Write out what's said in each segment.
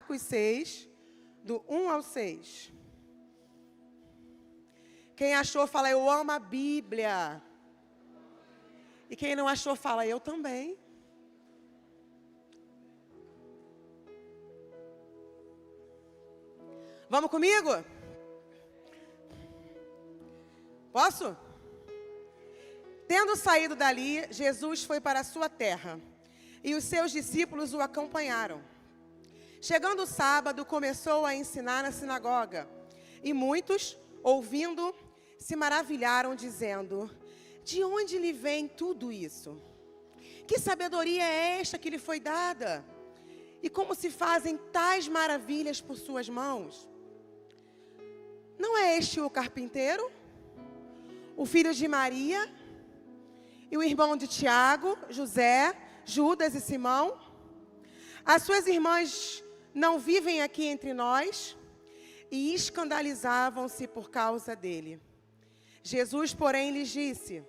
Marcos 6, do 1 ao 6. Quem achou, fala, eu amo a Bíblia. E quem não achou, fala, eu também. Vamos comigo? Posso? Tendo saído dali, Jesus foi para a sua terra, e os seus discípulos o acompanharam. Chegando o sábado, começou a ensinar na sinagoga, e muitos, ouvindo, se maravilharam, dizendo, de onde lhe vem tudo isso? Que sabedoria é esta que lhe foi dada? E como se fazem tais maravilhas por suas mãos? Não é este o carpinteiro, o filho de Maria, e o irmão de Tiago, José, Judas e Simão? As suas irmãs não vivem aqui entre nós? E escandalizavam-se por causa dele. Jesus, porém, lhes disse,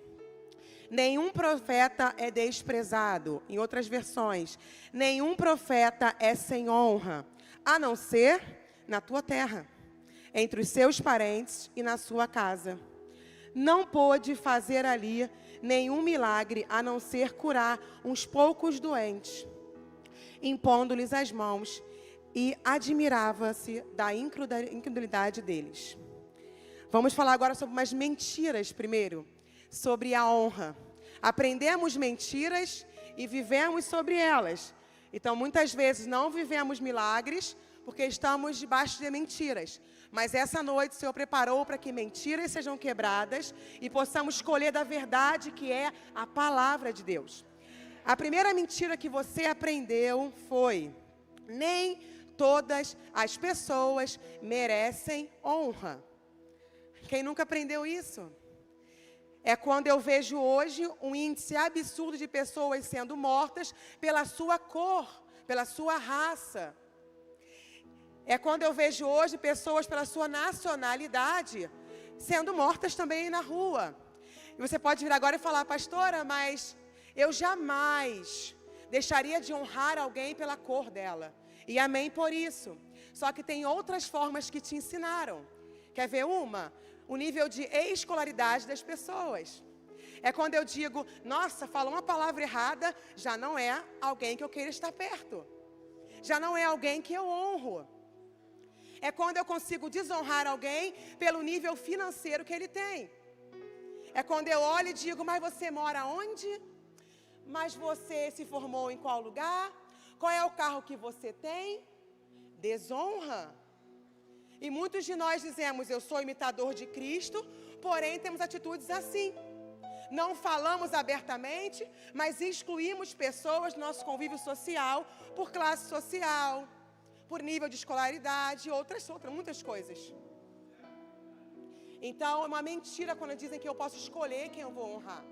nenhum profeta é desprezado. Em outras versões, nenhum profeta é sem honra, a não ser na tua terra, entre os seus parentes e na sua casa. Não pôde fazer ali nenhum milagre, a não ser curar uns poucos doentes, impondo-lhes as mãos, e admirava-se da incredulidade deles. Vamos falar agora sobre umas mentiras primeiro, sobre a honra. Aprendemos mentiras e vivemos sobre elas. Então, muitas vezes não vivemos milagres porque estamos debaixo de mentiras. Mas essa noite o Senhor preparou para que mentiras sejam quebradas e possamos escolher da verdade que é a palavra de Deus. A primeira mentira que você aprendeu foi, nem todas as pessoas merecem honra. Quem nunca aprendeu isso? É quando eu vejo hoje um índice absurdo de pessoas sendo mortas pela sua cor, pela sua raça. É quando eu vejo hoje pessoas pela sua nacionalidade sendo mortas também na rua. E você pode vir agora e falar, pastora, mas eu jamais deixaria de honrar alguém pela cor dela. E amém por isso. Só que tem outras formas que te ensinaram. Quer ver uma? O nível de escolaridade das pessoas. É quando eu digo, nossa, falou uma palavra errada, já não é alguém que eu queira estar perto. Já não é alguém que eu honro. É quando eu consigo desonrar alguém pelo nível financeiro que ele tem. É quando eu olho e digo, mas você mora onde? Mas você se formou em qual lugar? Qual é o carro que você tem? Desonra. E muitos de nós dizemos, eu sou imitador de Cristo, porém temos atitudes assim. Não falamos abertamente, mas excluímos pessoas do nosso convívio social por classe social, por nível de escolaridade, muitas coisas. Então, é uma mentira quando dizem que eu posso escolher quem eu vou honrar.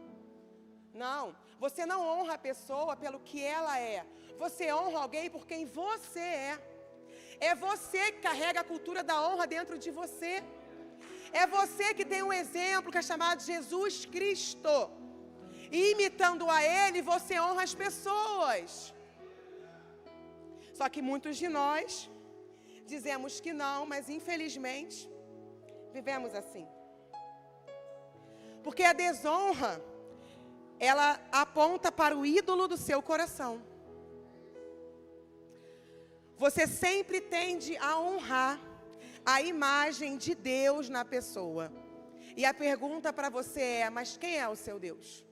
Não, você não honra a pessoa pelo que ela é. Você honra alguém por quem você é. É você que carrega a cultura da honra dentro de você. É você que tem um exemplo que é chamado Jesus Cristo. E imitando a Ele, você honra as pessoas. Só que muitos de nós dizemos que não, mas infelizmente vivemos assim. Porque a desonra, ela aponta para o ídolo do seu coração. Você sempre tende a honrar a imagem de Deus na pessoa. E a pergunta para você é, mas quem é o seu Deus?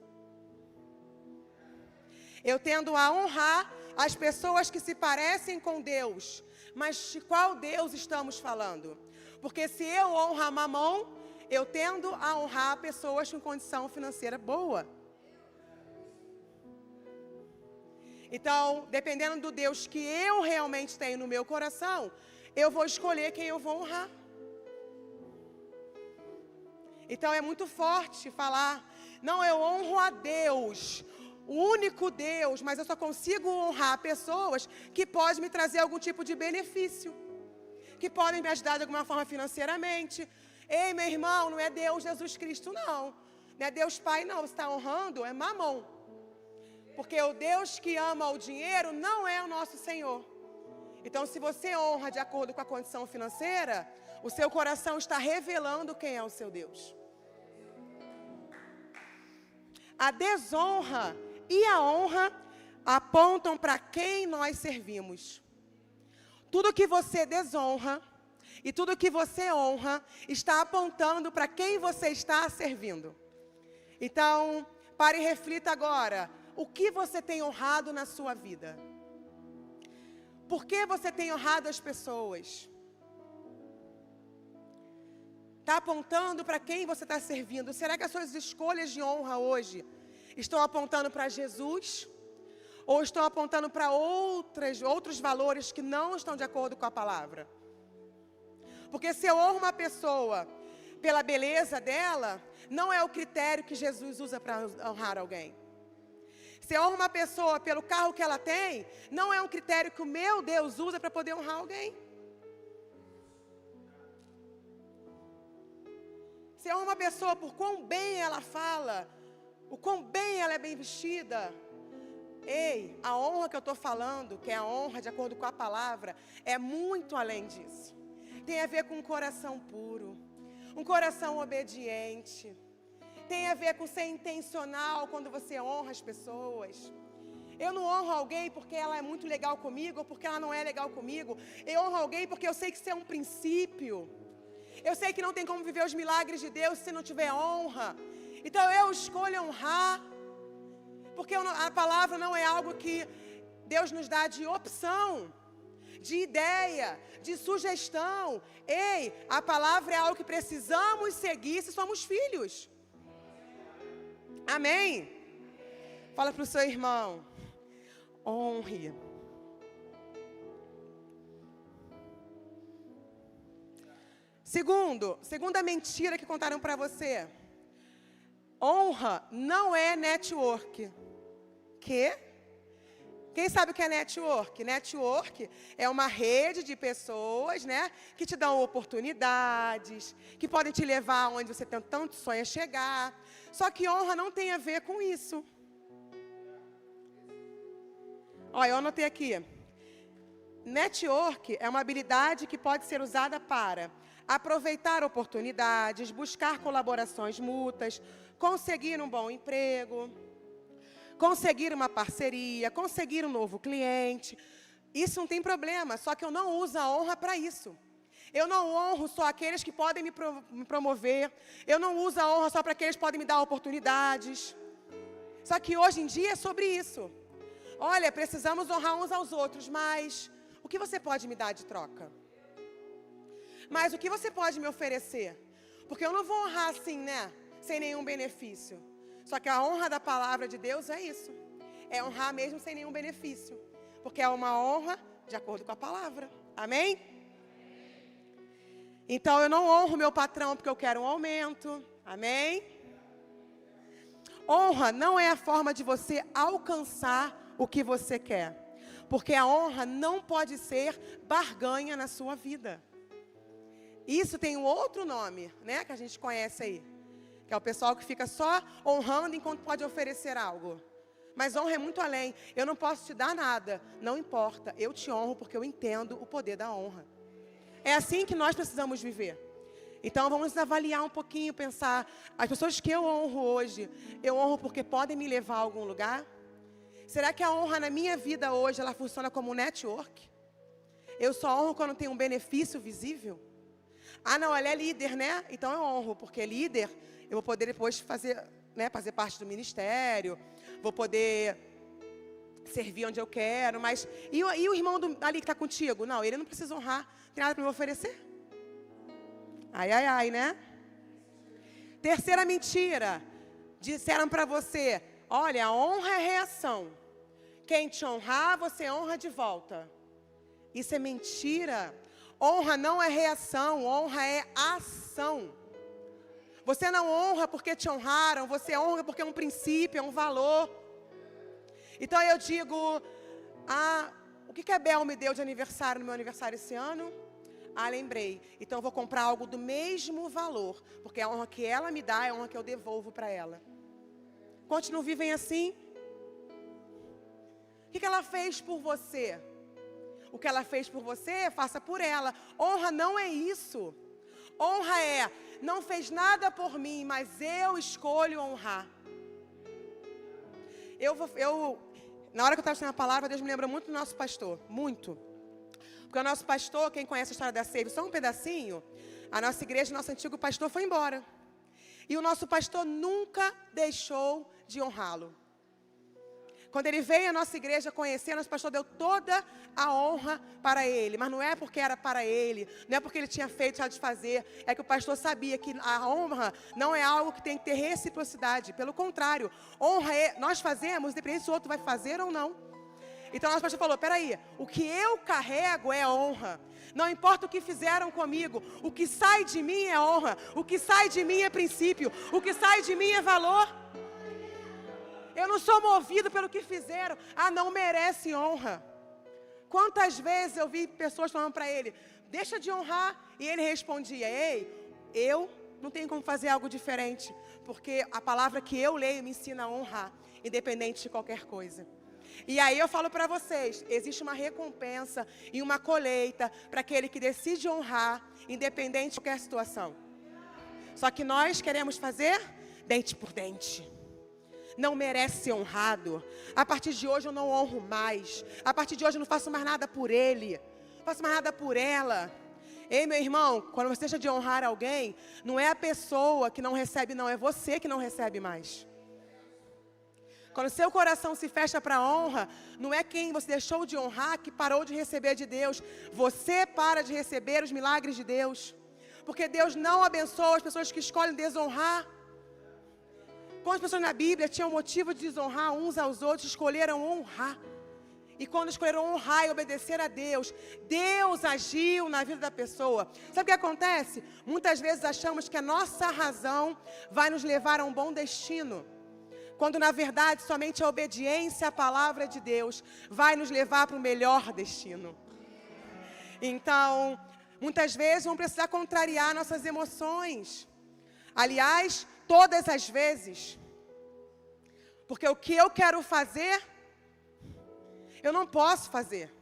Eu tendo a honrar as pessoas que se parecem com Deus. Mas de qual Deus estamos falando? Porque se eu honro a Mamon, eu tendo a honrar pessoas com condição financeira boa. Então, dependendo do Deus que eu realmente tenho no meu coração, eu vou escolher quem eu vou honrar. Então, é muito forte falar, não, eu honro a Deus, o único Deus, mas eu só consigo honrar pessoas que podem me trazer algum tipo de benefício, que podem me ajudar de alguma forma financeiramente. Ei, meu irmão, não é Deus Jesus Cristo, não. Não é Deus Pai, não. Você está honrando, é Mamon. Porque o Deus que ama o dinheiro não é o nosso Senhor. Então, se você honra de acordo com a condição financeira, o seu coração está revelando quem é o seu Deus. A desonra e a honra apontam para quem nós servimos. Tudo que você desonra e tudo que você honra está apontando para quem você está servindo. Então, pare e reflita agora. O que você tem honrado na sua vida? Por que você tem honrado as pessoas? Está apontando para quem você está servindo? Será que as suas escolhas de honra hoje estão apontando para Jesus? Ou estão apontando para outros valores que não estão de acordo com a palavra? Porque se eu honro uma pessoa pela beleza dela, não é o critério que Jesus usa para honrar alguém. Se eu honro uma pessoa pelo carro que ela tem, não é um critério que o meu Deus usa para poder honrar alguém. Se eu honro uma pessoa por quão bem ela fala, o quão bem ela é bem vestida, ei, a honra que eu estou falando, que é a honra de acordo com a palavra, é muito além disso. Tem a ver com um coração puro, um coração obediente. Tem a ver com ser intencional quando você honra as pessoas. Eu não honro alguém porque ela é muito legal comigo ou porque ela não é legal comigo. Eu honro alguém porque eu sei que isso é um princípio. Eu sei que não tem como viver os milagres de Deus se não tiver honra. Então eu escolho honrar. Porque a palavra não é algo que Deus nos dá de opção, de ideia, de sugestão. Ei, a palavra é algo que precisamos seguir se somos filhos. Amém? Fala para o seu irmão. Honre. Segunda mentira que contaram para você. Honra não é network. Quem sabe o que é network? Network é uma rede de pessoas, né, que te dão oportunidades, que podem te levar onde você tanto sonha chegar. Só que honra não tem a ver com isso. Olha, eu anotei aqui. Network é uma habilidade que pode ser usada para aproveitar oportunidades, buscar colaborações mútuas, conseguir um bom emprego, conseguir uma parceria, conseguir um novo cliente. Isso não tem problema, só que eu não uso a honra para isso. Eu não honro só aqueles que podem me promover. Eu não uso a honra só para aqueles que podem me dar oportunidades. Só que hoje em dia é sobre isso. Olha, precisamos honrar uns aos outros, mas o que você pode me dar de troca? Mas o que você pode me oferecer? Porque eu não vou honrar assim, né? Sem nenhum benefício. Só que a honra da palavra de Deus é isso. É honrar mesmo sem nenhum benefício. Porque é uma honra de acordo com a palavra. Amém? Então eu não honro meu patrão porque eu quero um aumento. Amém? Honra não é a forma de você alcançar o que você quer. Porque a honra não pode ser barganha na sua vida. Isso tem um outro nome, né, que a gente conhece aí. Que é o pessoal que fica só honrando enquanto pode oferecer algo. Mas honra é muito além. Eu não posso te dar nada. Não importa. Eu te honro porque eu entendo o poder da honra. É assim que nós precisamos viver. Então vamos avaliar um pouquinho, pensar. As pessoas que eu honro hoje, eu honro porque podem me levar a algum lugar? Será que a honra na minha vida hoje, ela funciona como um network? Eu só honro quando tem um benefício visível? Ah, não, ela é líder, né? Então eu honro, porque líder, eu vou poder depois fazer, né, fazer parte do ministério, vou poder servir onde eu quero, mas... E o irmão ali que está contigo? Não, ele não precisa honrar, não tem nada para me oferecer. Ai, ai, ai, né? Terceira mentira. Disseram para você, olha, a honra é reação. Quem te honrar, você honra de volta. Isso é mentira. Honra não é reação, honra é ação. Você não honra porque te honraram, você honra porque é um princípio, é um valor. Então eu digo, o que a Bel me deu de aniversário no meu aniversário esse ano? Ah, lembrei. Então eu vou comprar algo do mesmo valor, porque a honra que ela me dá é a honra que eu devolvo para ela. Quantos não vivem assim? O que ela fez por você? o que ela fez por você, faça por ela. Honra não é isso. Honra é, não fez nada por mim, mas eu escolho honrar. Na hora que eu estava estudando a palavra, Deus me lembra muito do nosso pastor, muito. Porque o nosso pastor, quem conhece a história da Save, só um pedacinho, a nossa igreja, nosso antigo pastor foi embora. E o nosso pastor nunca deixou de honrá-lo. Quando ele veio à nossa igreja conhecer, nosso pastor deu toda a honra para ele. Mas não é porque era para ele, não é porque ele tinha feito, já de fazer. É que o pastor sabia que a honra não é algo que tem que ter reciprocidade. Pelo contrário, honra nós fazemos, independente se o outro vai fazer ou não. Então nosso pastor falou, peraí, o que eu carrego é honra. Não importa o que fizeram comigo, o que sai de mim é honra. O que sai de mim é princípio. O que sai de mim é valor. Eu não sou movido pelo que fizeram. Ah, não merece honra. Quantas vezes eu vi pessoas falando para ele, deixa de honrar. E ele respondia, ei, eu não tenho como fazer algo diferente. Porque a palavra que eu leio me ensina a honrar, independente de qualquer coisa. E aí eu falo para vocês, existe uma recompensa e uma colheita para aquele que decide honrar, independente de qualquer situação. Só que nós queremos fazer dente por dente. Não merece ser honrado. A partir de hoje eu não honro mais. A partir de hoje eu não faço mais nada por ele. Não faço mais nada por ela. Ei, meu irmão, quando você deixa de honrar alguém, não é a pessoa que não recebe, não. É você que não recebe mais. Quando seu coração se fecha para a honra, não é quem você deixou de honrar que parou de receber de Deus. Você para de receber os milagres de Deus. Porque Deus não abençoa as pessoas que escolhem desonrar. Quantas pessoas na Bíblia tinham motivo de desonrar uns aos outros, escolheram honrar. E quando escolheram honrar e obedecer a Deus, Deus agiu na vida da pessoa. Sabe o que acontece? Muitas vezes achamos que a nossa razão vai nos levar a um bom destino. Quando na verdade somente a obediência à palavra de Deus vai nos levar para o melhor destino. Então, muitas vezes vamos precisar contrariar nossas emoções. Aliás, todas as vezes. Porque o que eu quero fazer, eu não posso fazer.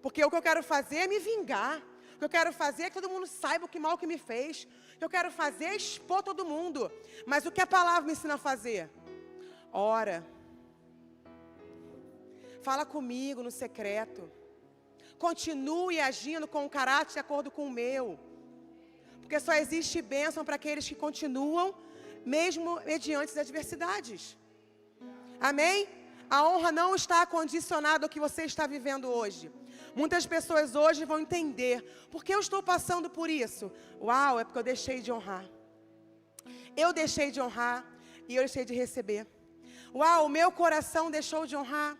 Porque o que eu quero fazer é me vingar. O que eu quero fazer é que todo mundo saiba o que mal que me fez. O que eu quero fazer é expor todo mundo. Mas o que a palavra me ensina a fazer? Ora. Fala comigo no secreto. Continue agindo com o caráter de acordo com o meu. Porque só existe bênção para aqueles que continuam, mesmo mediante as adversidades. Amém? A honra não está condicionada ao que você está vivendo hoje. Muitas pessoas hoje vão entender, por que eu estou passando por isso? Uau, é porque eu deixei de honrar. Eu deixei de honrar e eu deixei de receber. Uau, o meu coração deixou de honrar.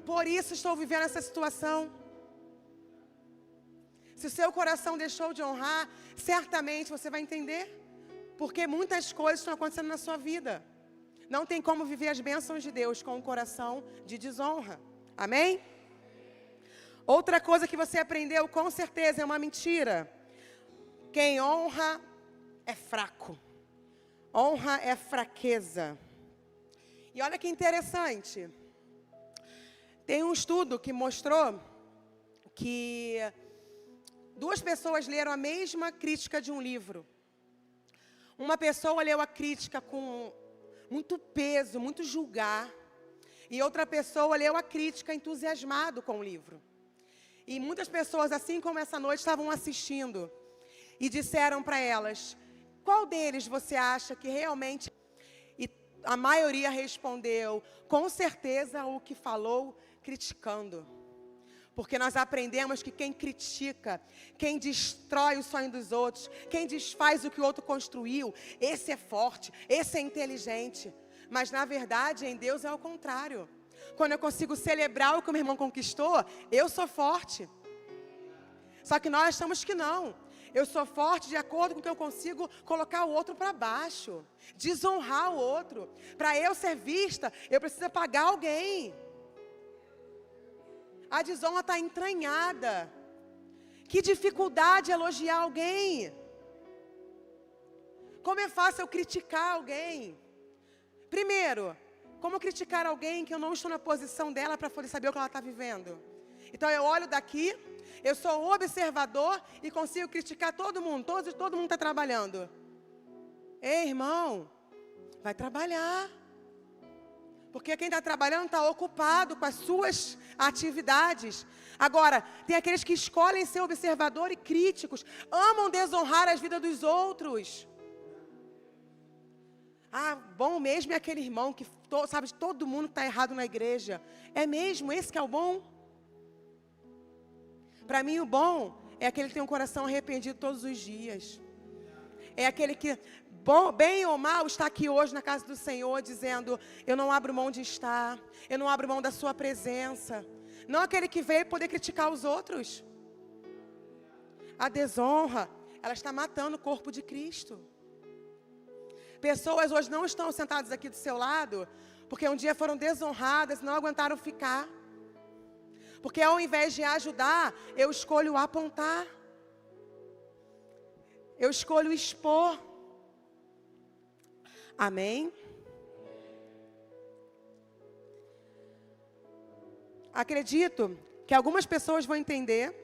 Por isso estou vivendo essa situação. Se o seu coração deixou de honrar, certamente você vai entender. Porque muitas coisas estão acontecendo na sua vida. Não tem como viver as bênçãos de Deus com um coração de desonra. Amém? Outra coisa que você aprendeu com certeza é uma mentira. Quem honra é fraco. Honra é fraqueza. E olha que interessante. Tem um estudo que mostrou que 2 pessoas leram a mesma crítica de um livro. Uma pessoa leu a crítica com muito peso, muito julgar. E outra pessoa leu a crítica entusiasmado com o livro. E muitas pessoas, assim como essa noite, estavam assistindo. E disseram para elas, qual deles você acha que realmente... E a maioria respondeu, com certeza o que falou criticando. Porque nós aprendemos que quem critica, quem destrói o sonho dos outros, quem desfaz o que o outro construiu, esse é forte, esse é inteligente. Mas na verdade, em Deus é o contrário. Quando eu consigo celebrar o que o meu irmão conquistou, eu sou forte. Só que nós achamos que não. Eu sou forte de acordo com o que eu consigo colocar o outro para baixo. Desonrar o outro. Para eu ser vista, eu preciso pagar alguém. A desonra está entranhada. Que dificuldade elogiar alguém. Como é fácil eu criticar alguém. Primeiro, como criticar alguém que eu não estou na posição dela para poder saber o que ela está vivendo? Então eu olho daqui, eu sou um observador e consigo criticar todo mundo. Todo mundo está trabalhando. Ei, irmão, vai trabalhar. Porque quem está trabalhando está ocupado com as suas atividades. Agora, tem aqueles que escolhem ser observador e críticos, amam desonrar as vidas dos outros. Ah, bom mesmo é aquele irmão que sabe de todo mundo que está errado na igreja. É mesmo? Esse que é o bom? Para mim, o bom é aquele que tem um coração arrependido todos os dias. É aquele que, bem ou mal, está aqui hoje na casa do Senhor, dizendo, eu não abro mão de estar, eu não abro mão da sua presença. Não aquele que veio poder criticar os outros. A desonra, ela está matando o corpo de Cristo. Pessoas hoje não estão sentadas aqui do seu lado, porque um dia foram desonradas, não aguentaram ficar. Porque ao invés de ajudar, eu escolho apontar. Eu escolho expor. Amém? Acredito que algumas pessoas vão entender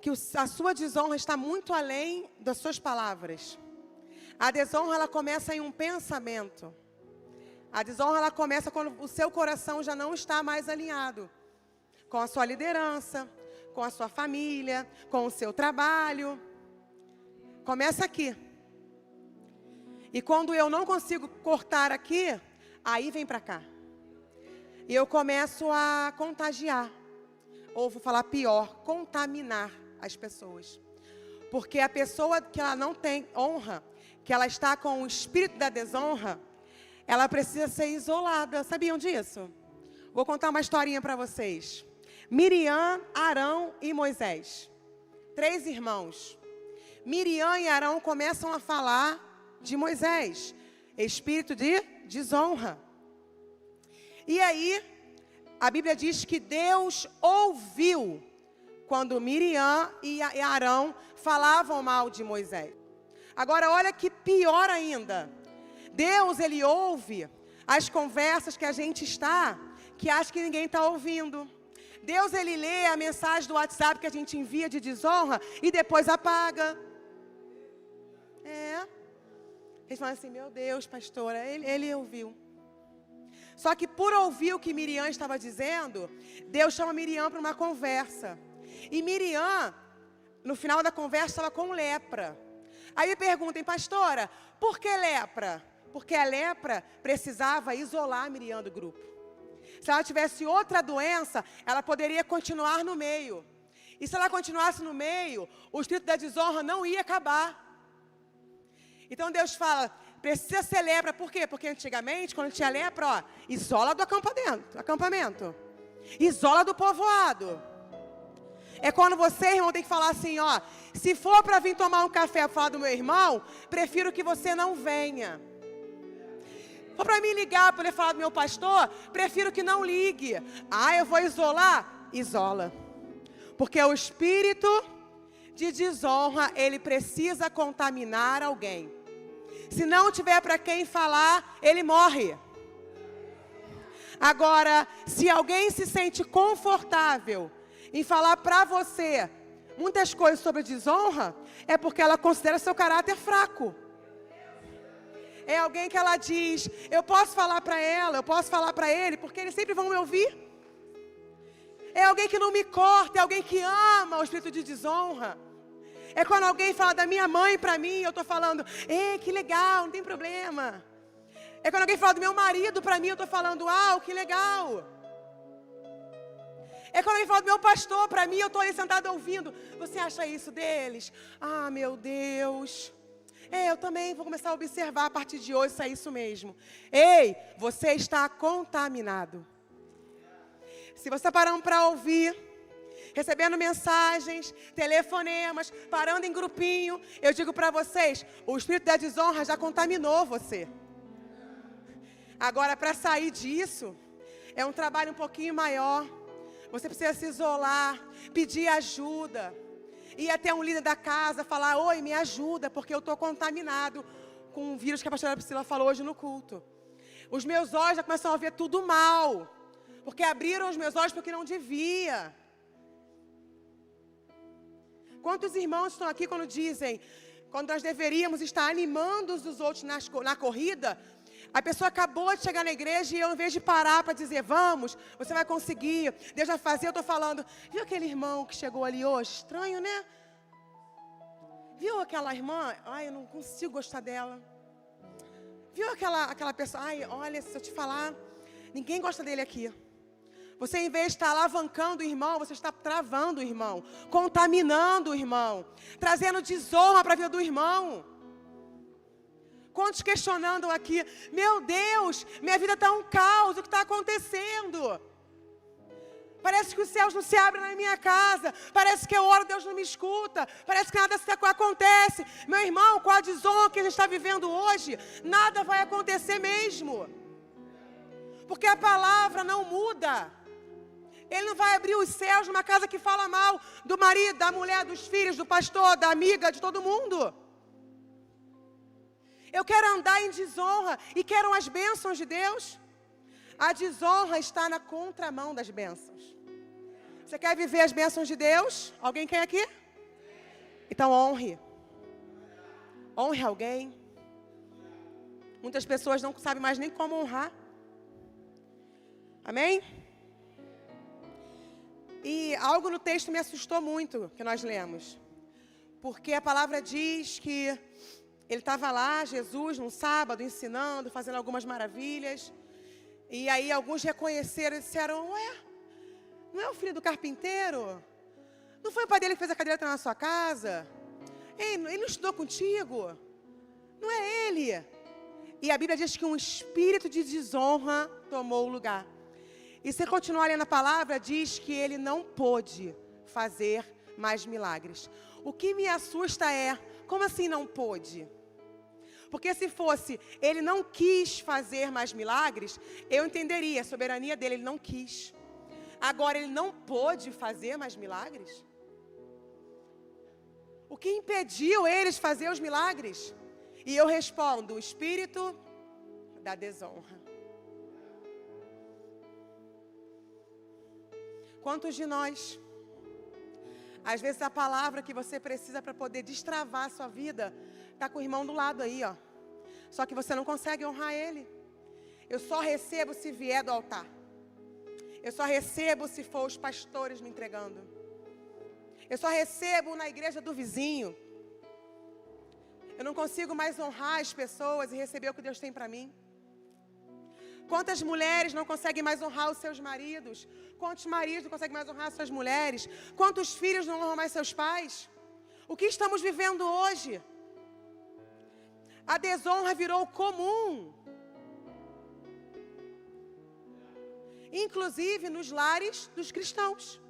que a sua desonra está muito além das suas palavras. A desonra, ela começa em um pensamento. A desonra, ela começa quando o seu coração já não está mais alinhado com a sua liderança, com a sua família, com o seu trabalho. Começa aqui. E quando eu não consigo cortar aqui, aí vem para cá. E eu começo a contagiar. Ou vou falar pior, contaminar as pessoas. Porque a pessoa que ela não tem honra, que ela está com o espírito da desonra, ela precisa ser isolada. Sabiam disso? Vou contar uma historinha para vocês. Miriam, Arão e Moisés. 3 irmãos. Miriam e Arão começam a falar de Moisés. Espírito de desonra. E aí, a Bíblia diz que Deus ouviu quando Miriam e Arão falavam mal de Moisés. Agora, olha que pior ainda. Deus, Ele ouve as conversas que a gente está, que acha que ninguém está ouvindo. Deus, Ele lê a mensagem do WhatsApp que a gente envia de desonra e depois apaga. Eles falam assim, meu Deus, pastora, ele ouviu. Só que por ouvir o que Miriam estava dizendo, Deus chama Miriam para uma conversa. E Miriam, no final da conversa, estava com lepra. Aí me perguntem, pastora, por que lepra? Porque a lepra precisava isolar Miriam do grupo. Se ela tivesse outra doença, ela poderia continuar no meio. E se ela continuasse no meio, o espírito da desonra não ia acabar. Então Deus fala, precisa ser lepra. Por quê? Porque antigamente, quando tinha lepra, isola do acampamento. Isola do povoado. É quando você, irmão, tem que falar assim, se for para vir tomar um café para falar do meu irmão, prefiro que você não venha. Se for para mim ligar para poder falar do meu pastor, prefiro que não ligue. Eu vou isolar? Isola. Porque o espírito de desonra, ele precisa contaminar alguém. Se não tiver para quem falar, ele morre. Agora, se alguém se sente confortável em falar para você muitas coisas sobre desonra, é porque ela considera seu caráter fraco. É alguém que ela diz, eu posso falar para ela, eu posso falar para ele, porque eles sempre vão me ouvir. É alguém que não me corta, é alguém que ama o espírito de desonra. É quando alguém fala da minha mãe para mim, eu estou falando, que legal, não tem problema. É quando alguém fala do meu marido para mim, eu estou falando, que legal. É quando alguém fala do meu pastor para mim, eu estou ali sentada ouvindo. Você acha isso deles? Meu Deus. Eu também vou começar a observar a partir de hoje se é isso mesmo. Ei, você está contaminado. Se você está parando para ouvir, recebendo mensagens, telefonemas, parando em grupinho, eu digo para vocês, o espírito da desonra já contaminou você. Agora, para sair disso, é um trabalho um pouquinho maior. Você precisa se isolar, pedir ajuda, ir até um líder da casa, falar, oi, me ajuda, porque eu estou contaminado com o vírus que a pastora Priscila falou hoje no culto. Os meus olhos já começam a ver tudo mal, Porque abriram os meus olhos porque não devia. Quantos irmãos estão aqui quando dizem, quando nós deveríamos estar animando os outros na corrida, a pessoa acabou de chegar na igreja e eu, em vez de parar para dizer, vamos, você vai conseguir, Deus vai fazer, eu estou falando, viu aquele irmão que chegou ali hoje? Estranho, né? Viu aquela irmã? Ai, eu não consigo gostar dela. Viu aquela pessoa? Ai, olha, se eu te falar, ninguém gosta dele aqui. Você, em vez de estar alavancando o irmão, você está travando o irmão, contaminando o irmão, trazendo desonra para a vida do irmão. Quantos questionando aqui, meu Deus, minha vida está um caos, o que está acontecendo? Parece que os céus não se abrem na minha casa, parece que eu oro, Deus não me escuta, parece que nada acontece. Meu irmão, com a desonra que a gente está vivendo hoje, nada vai acontecer mesmo. Porque a palavra não muda. Ele não vai abrir os céus numa casa que fala mal do marido, da mulher, dos filhos, do pastor, da amiga, de todo mundo. Eu quero andar em desonra e quero as bênçãos de Deus. A desonra está na contramão das bênçãos. Você quer viver as bênçãos de Deus? Alguém quer aqui? Então honre. Honre alguém. Muitas pessoas não sabem mais nem como honrar. Amém? E algo no texto me assustou muito, que nós lemos. Porque a palavra diz que ele estava lá, Jesus, num sábado, ensinando, fazendo algumas maravilhas. E aí alguns reconheceram e disseram, ué, não é o filho do carpinteiro? Não foi o pai dele que fez a cadeira na sua casa? Ei, ele não estudou contigo? Não é ele? E a Bíblia diz que um espírito de desonra tomou o lugar. E se continuar lendo a palavra, diz que ele não pôde fazer mais milagres. O que me assusta é, como assim não pôde? Porque se fosse, ele não quis fazer mais milagres, eu entenderia, a soberania dele, ele não quis. Agora, ele não pôde fazer mais milagres? O que impediu eles de fazer os milagres? E eu respondo, o espírito da desonra. Quantos de nós, às vezes a palavra que você precisa para poder destravar a sua vida, está com o irmão do lado aí, ó. Só que você não consegue honrar ele. Eu só recebo se vier do altar. Eu só recebo se for os pastores me entregando. Eu só recebo na igreja do vizinho. Eu não consigo mais honrar as pessoas e receber o que Deus tem para mim. Quantas mulheres não conseguem mais honrar os seus maridos? Quantos maridos não conseguem mais honrar as suas mulheres? Quantos filhos não honram mais seus pais? O que estamos vivendo hoje? A desonra virou comum. Inclusive nos lares dos cristãos.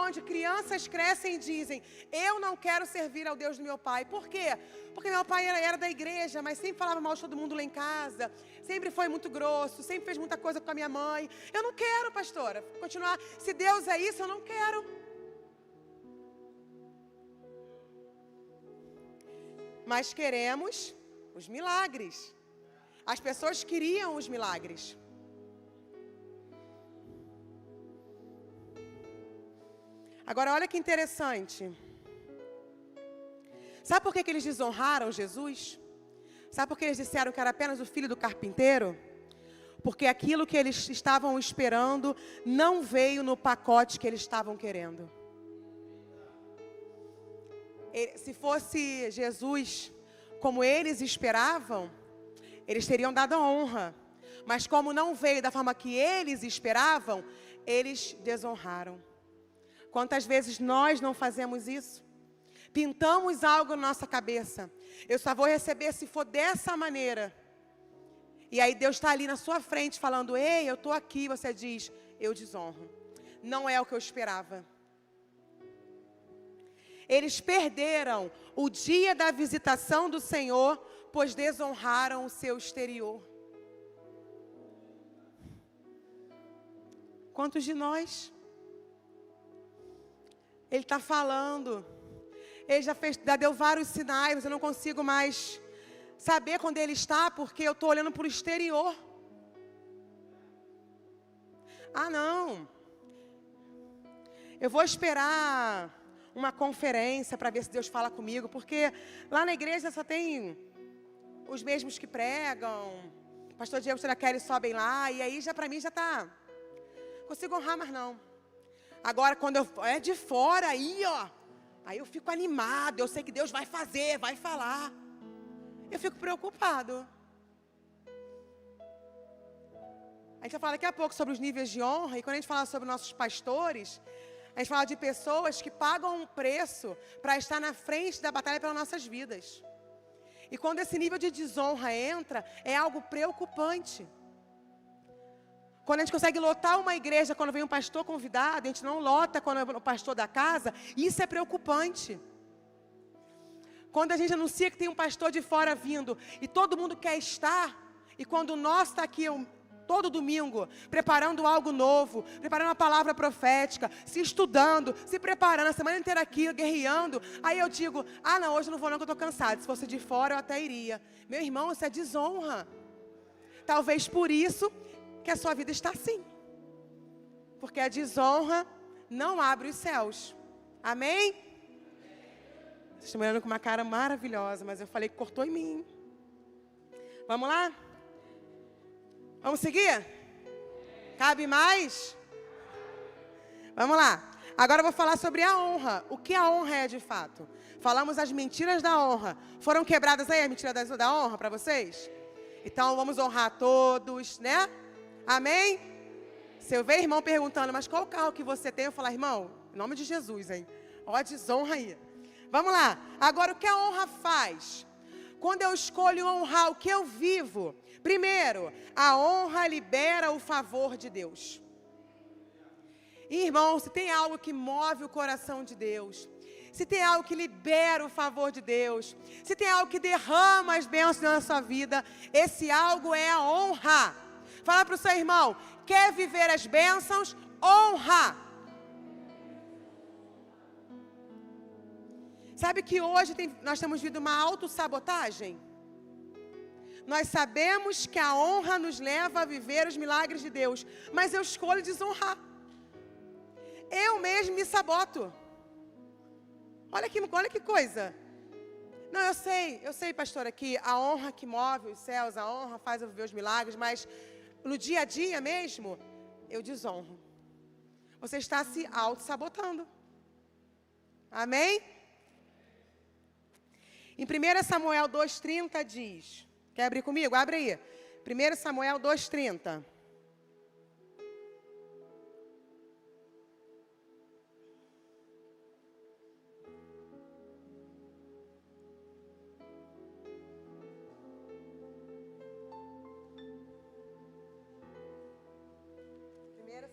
Onde crianças crescem e dizem, eu não quero servir ao Deus do meu pai. Por quê? Porque meu pai era da igreja, mas sempre falava mal de todo mundo lá em casa. Sempre foi muito grosso, sempre fez muita coisa com a minha mãe. Eu não quero, pastora, continuar. Se Deus é isso, eu não quero. Mas queremos os milagres. As pessoas queriam os milagres. Agora, olha que interessante. Sabe por que eles desonraram Jesus? Sabe por que eles disseram que era apenas o filho do carpinteiro? Porque aquilo que eles estavam esperando não veio no pacote que eles estavam querendo. Se fosse Jesus como eles esperavam, eles teriam dado a honra. Mas como não veio da forma que eles esperavam, eles desonraram. Quantas vezes nós não fazemos isso? Pintamos algo na nossa cabeça. Eu só vou receber se for dessa maneira. E aí Deus está ali na sua frente falando, ei, eu estou aqui. Você diz, eu desonro. Não é o que eu esperava. Eles perderam o dia da visitação do Senhor, pois desonraram o seu exterior. Quantos de nós? Ele está falando, ele já deu vários sinais, mas eu não consigo mais saber quando ele está, porque eu estou olhando para o exterior. Ah, não. Eu vou esperar uma conferência para ver se Deus fala comigo, porque lá na igreja só tem os mesmos que pregam. O pastor Diego e a Kelly sobem lá, e aí já para mim já tá. Consigo honrar, mas não. Agora, quando é de fora, aí eu fico animado, eu sei que Deus vai fazer, vai falar. Eu fico preocupado. A gente vai falar daqui a pouco sobre os níveis de honra, e quando a gente fala sobre nossos pastores, a gente fala de pessoas que pagam um preço para estar na frente da batalha pelas nossas vidas. E quando esse nível de desonra entra, é algo preocupante. Quando a gente consegue lotar uma igreja, quando vem um pastor convidado, a gente não lota quando é o pastor da casa, isso é preocupante. Quando a gente anuncia que tem um pastor de fora vindo, e todo mundo quer estar, e quando o nosso está aqui todo domingo, preparando algo novo, preparando uma palavra profética, se estudando, se preparando, a semana inteira aqui, guerreando, aí eu digo, não, hoje eu não vou não, que eu estou cansado, se fosse de fora eu até iria. Meu irmão, isso é desonra. Talvez por isso que a sua vida está assim. Porque a desonra não abre os céus. Amém? Vocês estão me olhando com uma cara maravilhosa, mas eu falei que cortou em mim. Vamos lá? Vamos seguir? Cabe mais? Vamos lá. Agora eu vou falar sobre a honra. O que a honra é de fato? Falamos as mentiras da honra. Foram quebradas aí as mentiras da honra para vocês? Então vamos honrar todos, né? Amém? Se eu ver irmão perguntando, mas qual carro que você tem? Eu falar, irmão, em nome de Jesus, hein? Ó, desonra aí. Vamos lá. Agora, o que a honra faz? Quando eu escolho honrar o que eu vivo, primeiro, a honra libera o favor de Deus. Irmão, se tem algo que move o coração de Deus, se tem algo que libera o favor de Deus, se tem algo que derrama as bênçãos na sua vida, esse algo é a honra. Fala para o seu irmão, quer viver as bênçãos? Honra. Sabe que hoje nós temos vivido uma autossabotagem? Nós sabemos que a honra nos leva a viver os milagres de Deus, mas eu escolho desonrar. Eu mesmo me saboto. Olha que coisa. Não, eu sei, pastora, que a honra que move os céus, a honra faz eu viver os milagres, mas no dia a dia mesmo, eu desonro. Você está se auto-sabotando. Amém? Em 1 Samuel 2,30 diz, quer abrir comigo? Abre aí. 1 Samuel 2,30.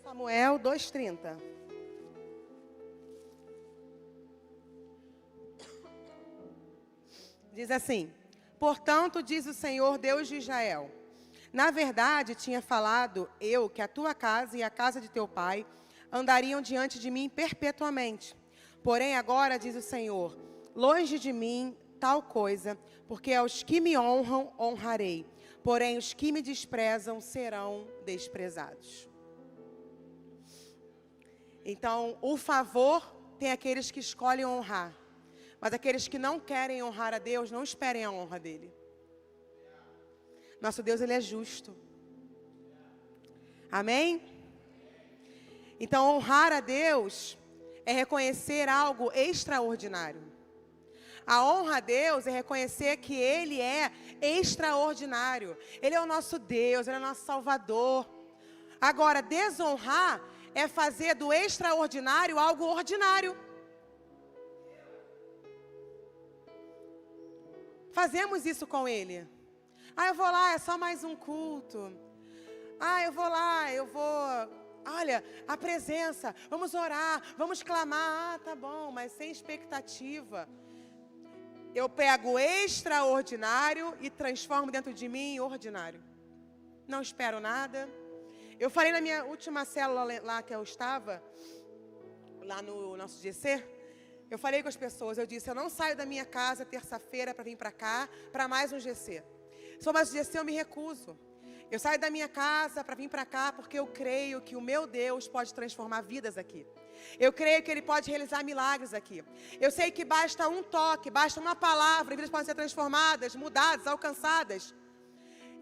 Samuel 2,30. Diz assim: portanto, diz o Senhor Deus de Israel, na verdade tinha falado eu que a tua casa e a casa de teu pai andariam diante de mim perpetuamente. Porém agora, diz o Senhor, longe de mim tal coisa, porque aos que me honram, honrarei, porém os que me desprezam serão desprezados. Então, o favor tem aqueles que escolhem honrar. Mas aqueles que não querem honrar a Deus, não esperem a honra dEle. Nosso Deus, Ele é justo. Amém? Então, honrar a Deus é reconhecer algo extraordinário. A honra a Deus é reconhecer que Ele é extraordinário. Ele é o nosso Deus, Ele é o nosso Salvador. Agora, desonrar é fazer do extraordinário algo ordinário. Fazemos isso com Ele. Eu vou lá, é só mais um culto. Eu vou lá, olha, a presença, vamos orar, vamos clamar. Tá bom, mas sem expectativa. Eu pego o extraordinário e transformo dentro de mim em ordinário. Não espero nada. Eu falei na minha última célula lá que eu estava, lá no nosso GC, eu falei com as pessoas, eu disse, eu não saio da minha casa terça-feira para vir para cá, para mais um GC. Se for mais um GC, eu me recuso. Eu saio da minha casa para vir para cá porque eu creio que o meu Deus pode transformar vidas aqui. Eu creio que Ele pode realizar milagres aqui. Eu sei que basta um toque, basta uma palavra, e vidas podem ser transformadas, mudadas, alcançadas.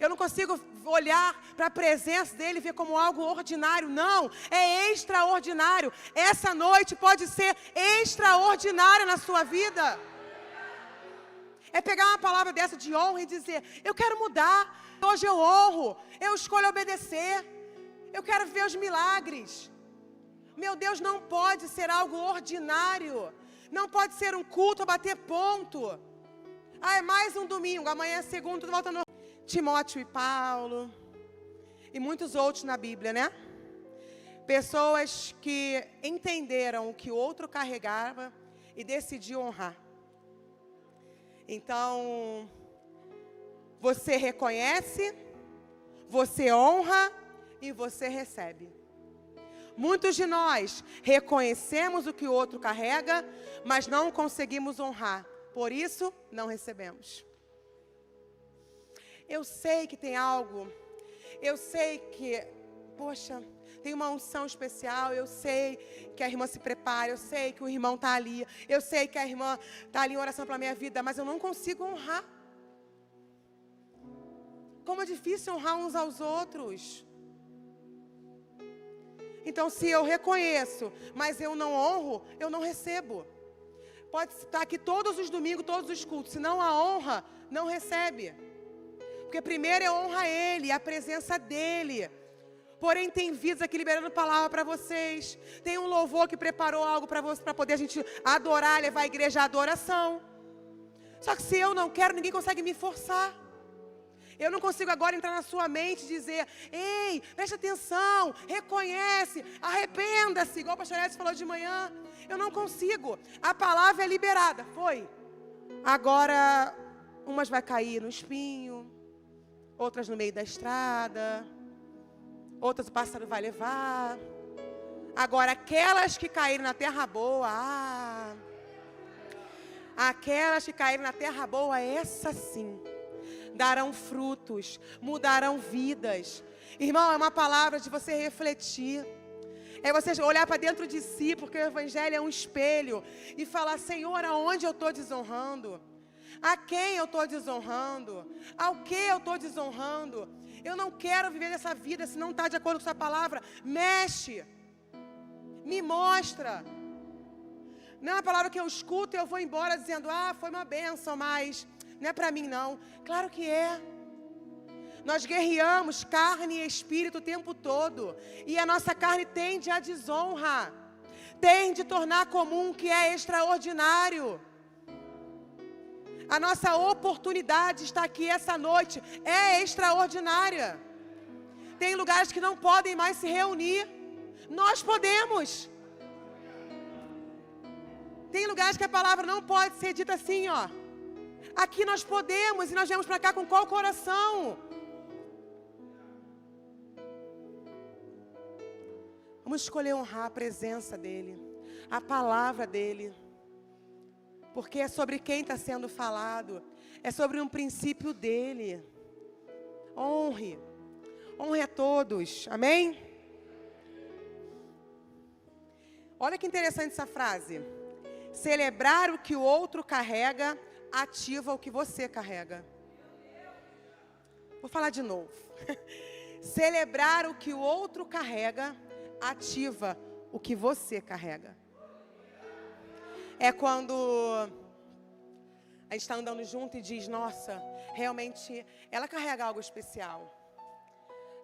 Eu não consigo olhar para a presença dEle e ver como algo ordinário. Não, é extraordinário. Essa noite pode ser extraordinária na sua vida. É pegar uma palavra dessa de honra e dizer, eu quero mudar. Hoje eu honro, eu escolho obedecer. Eu quero ver os milagres. Meu Deus, não pode ser algo ordinário. Não pode ser um culto a bater ponto. É mais um domingo, amanhã é segunda, tudo volta no... Timóteo e Paulo, e muitos outros na Bíblia, né? Pessoas que entenderam o que o outro carregava e decidiu honrar. Então, você reconhece, você honra e você recebe. Muitos de nós reconhecemos o que o outro carrega, mas não conseguimos honrar. Por isso, não recebemos. Eu sei que tem algo, eu sei que, poxa, tem uma unção especial, eu sei que a irmã se prepara, eu sei que o irmão está ali, eu sei que a irmã está ali em oração pela minha vida, mas eu não consigo honrar. Como é difícil honrar uns aos outros. Então, se eu reconheço, mas eu não honro, eu não recebo. Pode estar aqui todos os domingos, todos os cultos, se não a honra, não recebe. Porque primeiro eu honro a Ele, a presença dEle. Porém, tem vidas aqui liberando palavra para vocês. Tem um louvor que preparou algo para você, para poder a gente adorar, levar a igreja à adoração. Só que se eu não quero, ninguém consegue me forçar. Eu não consigo agora entrar na sua mente e dizer, ei, preste atenção, reconhece, arrependa-se, igual o pastor Edson falou de manhã. Eu não consigo. A palavra é liberada, foi. Agora, umas vai cair no espinho, outras no meio da estrada, outras o pássaro vai levar. Agora, aquelas que caíram na terra boa, aquelas que caíram na terra boa, essa sim, darão frutos, mudarão vidas. Irmão, é uma palavra de você refletir. É você olhar para dentro de si, porque o Evangelho é um espelho, e falar, Senhor, aonde eu estou desonrando? A quem eu estou desonrando? Ao que eu estou desonrando? Eu não quero viver dessa vida se não está de acordo com essa palavra. Mexe. Me mostra. Não é uma palavra que eu escuto e eu vou embora dizendo, foi uma bênção, mas não é para mim não. Claro que é. Nós guerreamos carne e espírito o tempo todo. E a nossa carne tende à desonra. Tende a tornar comum o que é extraordinário. A nossa oportunidade está aqui essa noite é extraordinária. Tem lugares que não podem mais se reunir. Nós podemos. Tem lugares que a palavra não pode ser dita assim, ó. Aqui nós podemos, e nós viemos para cá com qual coração? Vamos escolher honrar a presença dEle, a palavra dEle. Porque é sobre quem está sendo falado. É sobre um princípio dEle. Honre. Honre a todos. Amém? Olha que interessante essa frase. Celebrar o que o outro carrega ativa o que você carrega. Vou falar de novo. Celebrar o que o outro carrega ativa o que você carrega. É quando a gente está andando junto e diz, nossa, realmente ela carrega algo especial.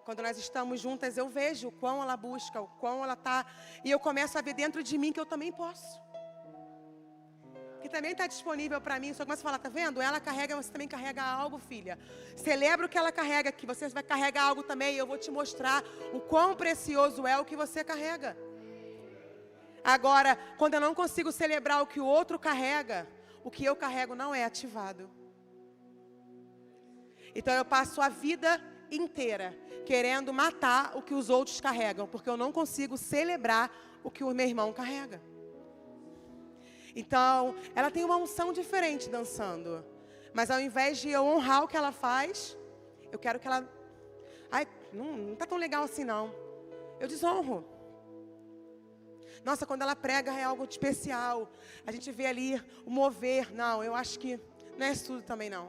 Quando nós estamos juntas, eu vejo o quão ela busca, o quão ela está, e eu começo a ver dentro de mim que eu também posso. Que também está disponível para mim. Só começa a falar, tá vendo? Ela carrega, você também carrega algo, filha. Celebra o que ela carrega, que você vai carregar algo também, e eu vou te mostrar o quão precioso é o que você carrega. Agora, quando eu não consigo celebrar o que o outro carrega, o que eu carrego não é ativado. Então eu passo a vida inteira querendo matar o que os outros carregam, porque eu não consigo celebrar o que o meu irmão carrega. Então, ela tem uma unção diferente dançando. Mas ao invés de eu honrar o que ela faz, eu quero que ela... Ai, não tá tão legal assim não. Eu desonro. Nossa, quando ela prega é algo especial. A gente vê ali o mover. Não, eu acho que não é isso tudo também não.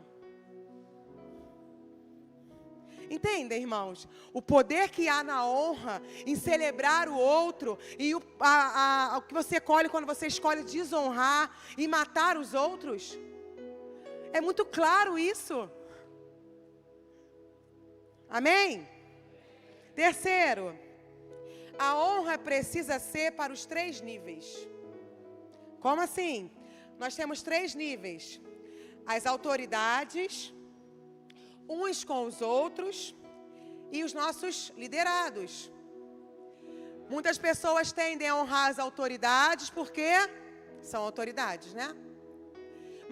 Entendem, irmãos? O poder que há na honra em celebrar o outro e o que você colhe quando você escolhe desonrar e matar os outros. É muito claro isso. Amém? Terceiro, a honra precisa ser para os 3 níveis. Como assim? Nós temos 3 níveis. As autoridades, uns com os outros e os nossos liderados. Muitas pessoas tendem a honrar as autoridades porque são autoridades, né?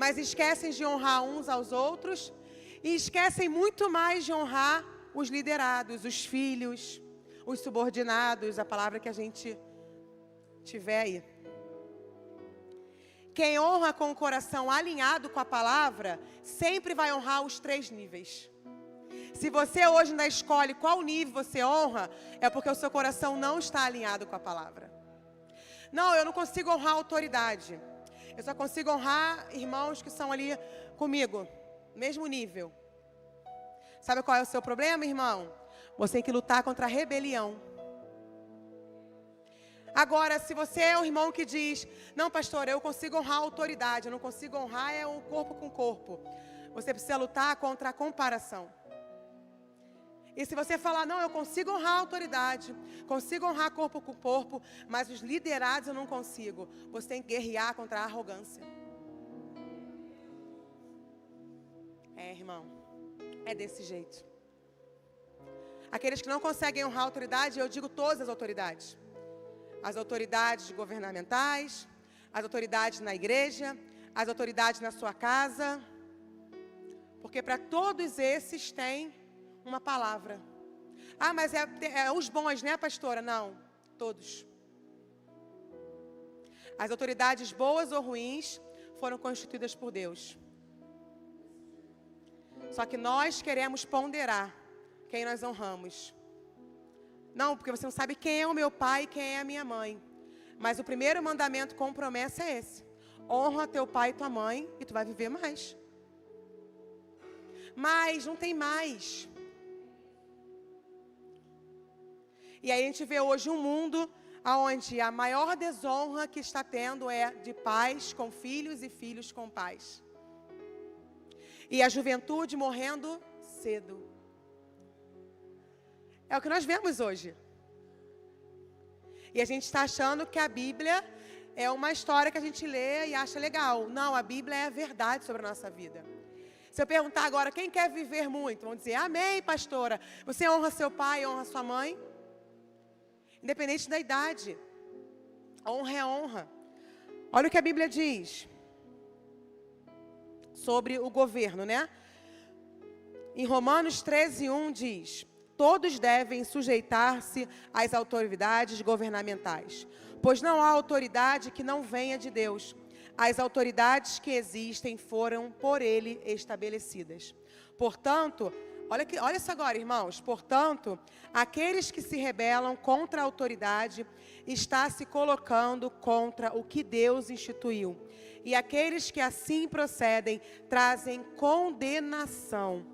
Mas esquecem de honrar uns aos outros e esquecem muito mais de honrar os liderados, os filhos, os subordinados, a palavra que a gente tiver aí. Quem honra com o coração alinhado com a palavra, sempre vai honrar os 3 níveis. Se você hoje ainda escolhe qual nível você honra, é porque o seu coração não está alinhado com a palavra. Não, eu não consigo honrar a autoridade. Eu só consigo honrar irmãos que são ali comigo, mesmo nível. Sabe qual é o seu problema, irmão? Você tem que lutar contra a rebelião. Agora, se você é um irmão que diz, não, pastor, eu consigo honrar a autoridade, eu não consigo honrar o corpo com corpo. Você precisa lutar contra a comparação. E se você falar, não, eu consigo honrar a autoridade, consigo honrar corpo com corpo, mas os liderados eu não consigo. Você tem que guerrear contra a arrogância. Irmão, é desse jeito. Aqueles que não conseguem honrar a autoridade, eu digo todas as autoridades. As autoridades governamentais, as autoridades na igreja, as autoridades na sua casa. Porque para todos esses tem uma palavra. Ah, mas é os bons, né, pastora? Não, todos. As autoridades boas ou ruins foram constituídas por Deus. Só que nós queremos ponderar quem nós honramos. Não, porque você não sabe quem é o meu pai e quem é a minha mãe. Mas o primeiro mandamento com promessa é esse. Honra teu pai e tua mãe e tu vai viver mais. Mas não tem mais. E aí a gente vê hoje um mundo onde a maior desonra que está tendo é de pais com filhos e filhos com pais. E a juventude morrendo cedo. É o que nós vemos hoje. E a gente está achando que a Bíblia é uma história que a gente lê e acha legal. Não, a Bíblia é a verdade sobre a nossa vida. Se eu perguntar agora, quem quer viver muito? Vão dizer, amém, pastora. Você honra seu pai, honra sua mãe? Independente da idade. Honra é honra. Olha o que a Bíblia diz sobre o governo, né? Em Romanos 13:1 diz, todos devem sujeitar-se às autoridades governamentais, pois não há autoridade que não venha de Deus. As autoridades que existem foram por Ele estabelecidas. Portanto, olha isso agora, irmãos. Portanto, aqueles que se rebelam contra a autoridade está se colocando contra o que Deus instituiu. E aqueles que assim procedem trazem condenação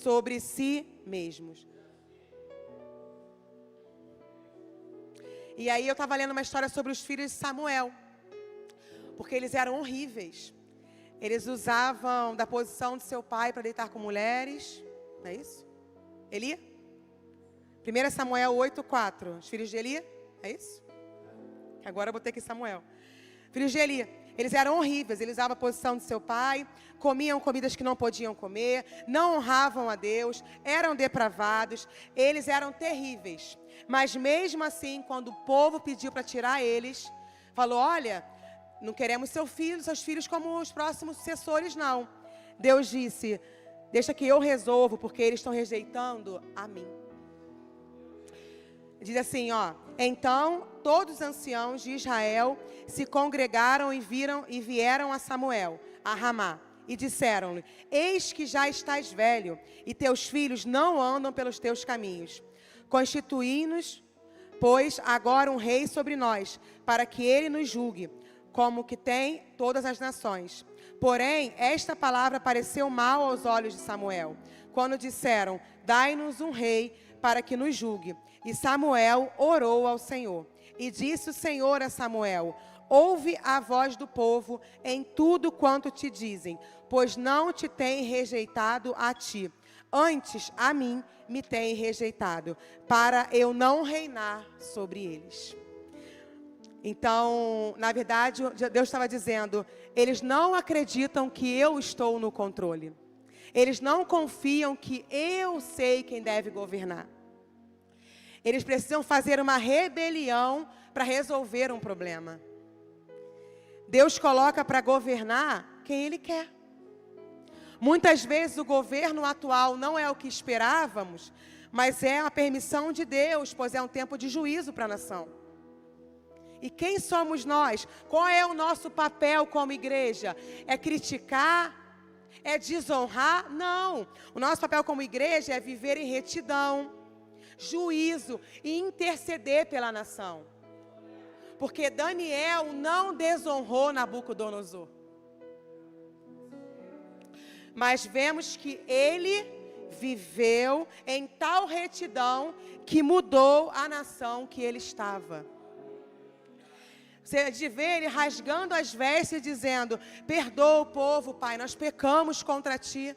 sobre si mesmos. E aí eu estava lendo uma história sobre os filhos de Samuel. Porque eles eram horríveis. Eles usavam da posição de seu pai para deitar com mulheres. Não é isso? Eli? 1 Samuel 8:4. Os filhos de Eli? É isso? Agora eu botei aqui Samuel. Filhos de Eli. Eles eram horríveis, eles usavam a posição de seu pai, comiam comidas que não podiam comer, não honravam a Deus, eram depravados, eles eram terríveis. Mas mesmo assim, quando o povo pediu para tirar eles, falou, olha, não queremos seus filhos como os próximos sucessores, não. Deus disse, deixa que eu resolvo, porque eles estão rejeitando a mim. Diz assim, então todos os anciãos de Israel se congregaram e vieram a Samuel, a Ramá. e disseram-lhe: eis que já estás velho, e teus filhos não andam pelos teus caminhos. Constituí-nos, pois, agora um rei sobre nós, para que ele nos julgue, como que tem todas as nações. Porém, esta palavra pareceu mal aos olhos de Samuel, quando disseram: dai-nos um rei para que nos julgue. E Samuel orou ao Senhor. E disse o Senhor a Samuel: ouve a voz do povo em tudo quanto te dizem, pois não te tem rejeitado a ti, antes a mim me tem rejeitado, para eu não reinar sobre eles. Então, na verdade, Deus estava dizendo: eles não acreditam que eu estou no controle. Eles não confiam que eu sei quem deve governar. Eles precisam fazer uma rebelião para resolver um problema. Deus coloca para governar quem Ele quer. Muitas vezes o governo atual não é o que esperávamos, mas é a permissão de Deus, pois é um tempo de juízo para a nação. E quem somos nós? Qual é o nosso papel como igreja? É criticar? É desonrar? Não. O nosso papel como igreja é viver em retidão, juízo e interceder pela nação. Porque Daniel não desonrou Nabucodonosor. Mas vemos que ele viveu em tal retidão que mudou a nação que ele estava. Você de ver ele rasgando as vestes e dizendo: perdoa o povo, Pai, nós pecamos contra ti.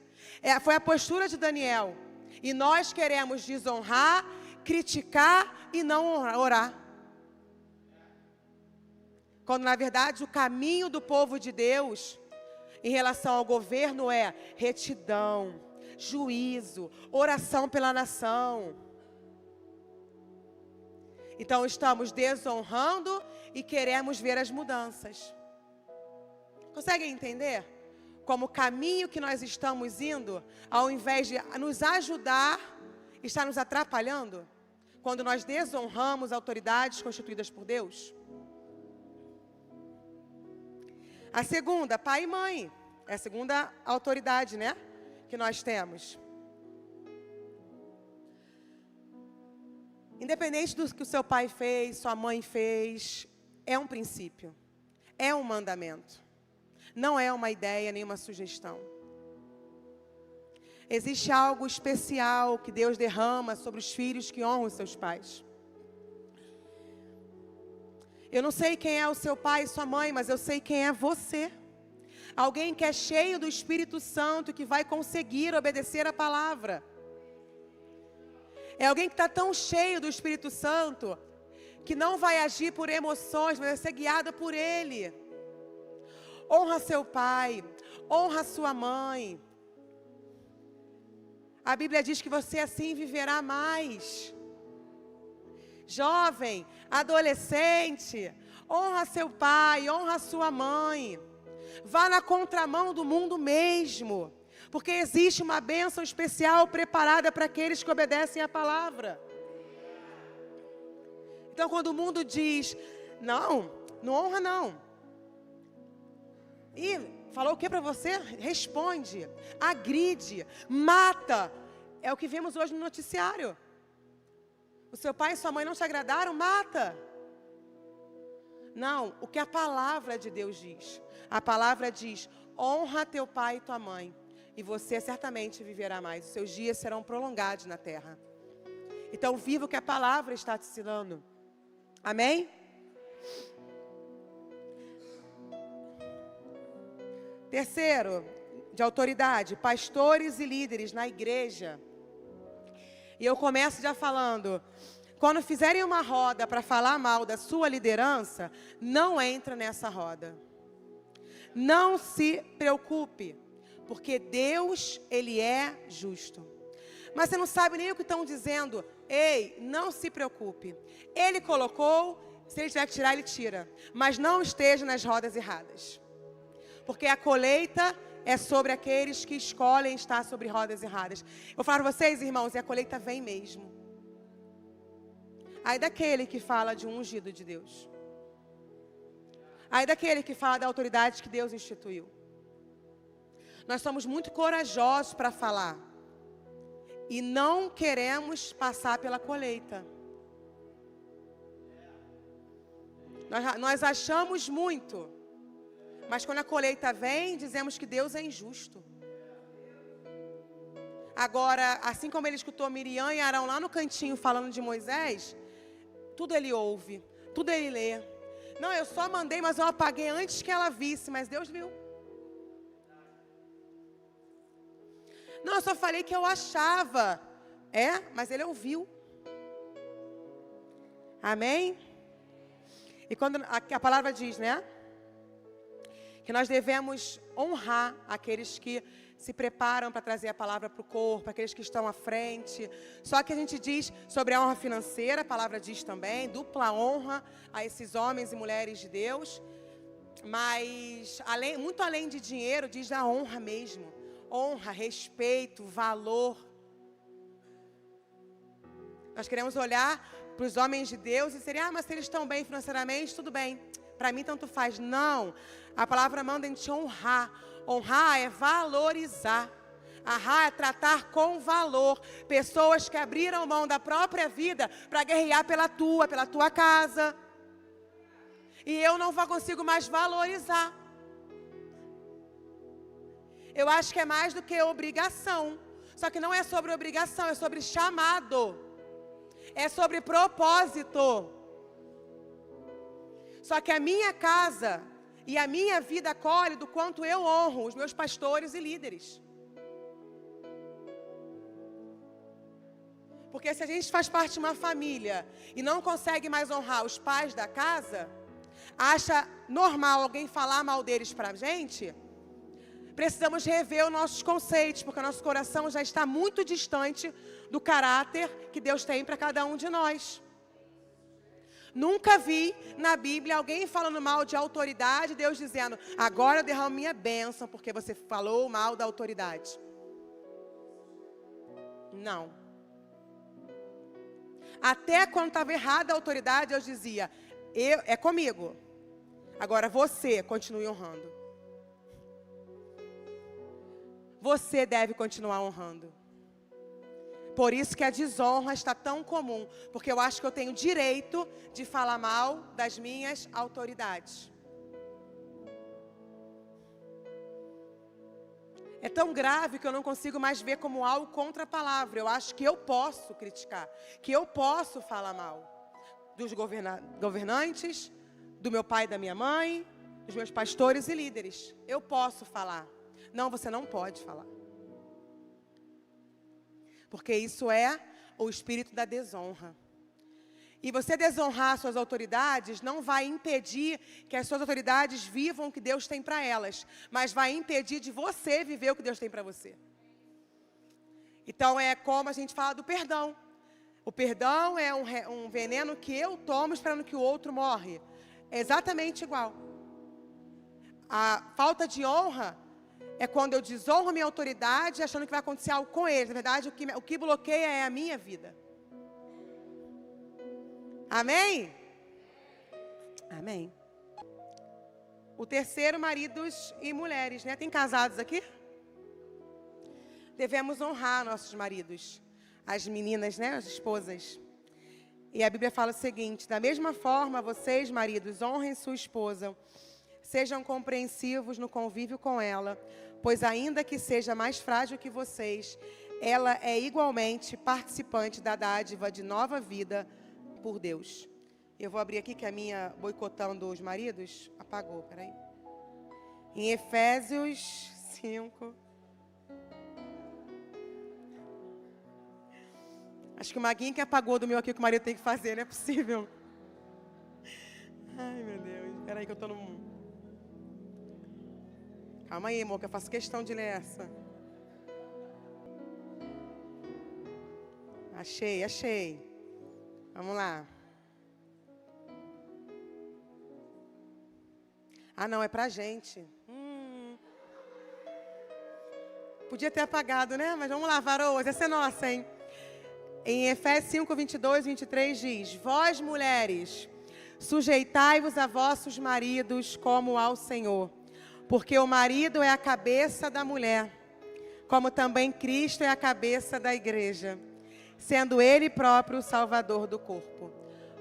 Foi a postura de Daniel. E nós queremos desonrar, criticar e não orar. Quando na verdade o caminho do povo de Deus em relação ao governo é retidão, juízo, oração pela nação. Então estamos desonrando e queremos ver as mudanças. Conseguem entender? Como o caminho que nós estamos indo, ao invés de nos ajudar, está nos atrapalhando? Quando nós desonramos autoridades constituídas por Deus? A segunda, pai e mãe. É a segunda autoridade, né? Que nós temos. Independente do que o seu pai fez, sua mãe fez, é um princípio. É um mandamento. Não é uma ideia, nem uma sugestão. Existe algo especial que Deus derrama sobre os filhos que honram os seus pais. Eu não sei quem é o seu pai e sua mãe, mas eu sei quem é você. Alguém que é cheio do Espírito Santo, que vai conseguir obedecer a palavra. É alguém que está tão cheio do Espírito Santo, que não vai agir por emoções, mas vai ser guiada por Ele. Honra seu pai, honra sua mãe. A Bíblia diz que você assim viverá mais. Jovem, adolescente, honra seu pai, honra sua mãe. Vá na contramão do mundo mesmo, porque existe uma bênção especial preparada para aqueles que obedecem à palavra. Então, quando o mundo diz: não honra não. E falou o que para você? Responde, agride, mata. É o que vemos hoje no noticiário. O seu pai e sua mãe não te agradaram? Mata. Não, o que a palavra de Deus diz. A palavra diz: honra teu pai e tua mãe, e você certamente viverá mais. Os seus dias serão prolongados na terra. Então, viva o que a palavra está te ensinando. Amém? Terceiro, de autoridade, pastores e líderes na igreja. E eu começo já falando: quando fizerem uma roda para falar mal da sua liderança, não entra nessa roda. Não se preocupe, porque Deus, Ele é justo. Mas você não sabe nem o que estão dizendo. Ei, não se preocupe. Ele colocou, se Ele tiver que tirar, Ele tira. Mas não esteja nas rodas erradas. Porque a colheita é sobre aqueles que escolhem estar sobre rodas erradas. Eu vou falar para vocês, irmãos, e a colheita vem mesmo. Aí daquele que fala de um ungido de Deus. Aí daquele que fala da autoridade que Deus instituiu. Nós somos muito corajosos para falar. E não queremos passar pela colheita. Nós achamos muito. Mas quando a colheita vem, dizemos que Deus é injusto. Agora, assim como ele escutou Miriam e Arão lá no cantinho falando de Moisés, tudo ele ouve, tudo ele lê. Não, eu só mandei, mas eu apaguei antes que ela visse, mas Deus viu. Não, eu só falei que eu achava. Mas ele ouviu. Amém? E quando a palavra diz, né? Que nós devemos honrar aqueles que se preparam para trazer a palavra para o corpo, aqueles que estão à frente. Só que a gente diz sobre a honra financeira, a palavra diz também, dupla honra a esses homens e mulheres de Deus. Mas, muito além de dinheiro, diz da honra mesmo. Honra, respeito, valor. Nós queremos olhar para os homens de Deus e dizer, mas se eles estão bem financeiramente, tudo bem. Para mim, tanto faz. Não. A palavra manda a gente honrar. Honrar é valorizar. Honrar é tratar com valor. Pessoas que abriram mão da própria vida para guerrear pela tua casa. E eu não consigo mais valorizar. Eu acho que é mais do que obrigação. Só que não é sobre obrigação, é sobre chamado. É sobre propósito. Só que a minha casa e a minha vida colhe do quanto eu honro os meus pastores e líderes. Porque se a gente faz parte de uma família e não consegue mais honrar os pais da casa, acha normal alguém falar mal deles pra gente, precisamos rever os nossos conceitos, porque o nosso coração já está muito distante do caráter que Deus tem para cada um de nós. Nunca vi na Bíblia alguém falando mal de autoridade, Deus dizendo, agora eu derramo minha bênção, porque você falou mal da autoridade. Não. Até quando estava errada a autoridade, Deus dizia, é comigo. Agora você continue honrando. Você deve continuar honrando. Por isso que a desonra está tão comum. Porque eu acho que eu tenho direito de falar mal das minhas autoridades. É tão grave que eu não consigo mais ver como algo contra a palavra. Eu acho que eu posso criticar. Que eu posso falar mal dos governantes, do meu pai e da minha mãe, dos meus pastores e líderes. Eu posso falar. Não, você não pode falar. Porque isso é o espírito da desonra. E você desonrar suas autoridades não vai impedir que as suas autoridades vivam o que Deus tem para elas. Mas vai impedir de você viver o que Deus tem para você. Então é como a gente fala do perdão. O perdão é um veneno que eu tomo esperando que o outro morre. É exatamente igual. A falta de honra é quando eu desonro minha autoridade achando que vai acontecer algo com eles. Na verdade, o que bloqueia é a minha vida. Amém? Amém. O terceiro, maridos e mulheres, né? Tem casados aqui? Devemos honrar nossos maridos. As meninas, né? As esposas. E a Bíblia fala o seguinte, da mesma forma, vocês, maridos, honrem sua esposa. Sejam compreensivos no convívio com ela, pois ainda que seja mais frágil que vocês, ela é igualmente participante da dádiva de nova vida por Deus. Eu vou abrir aqui que a minha boicotando os maridos apagou, peraí. Em Efésios 5. Acho que o Maguinho que apagou do meu aqui que o marido tem que fazer, não é possível. Ai, meu Deus, peraí que eu tô no... Calma aí, amor, que eu faço questão de ler essa. Achei. Vamos lá. Ah, não, é pra gente. Podia ter apagado, né? Mas vamos lá, varoas, essa é nossa, hein? Em Efésios 5, 22, 23 diz, vós, mulheres, sujeitai-vos a vossos maridos como ao Senhor. Porque o marido é a cabeça da mulher, como também Cristo é a cabeça da igreja, sendo Ele próprio o Salvador do corpo.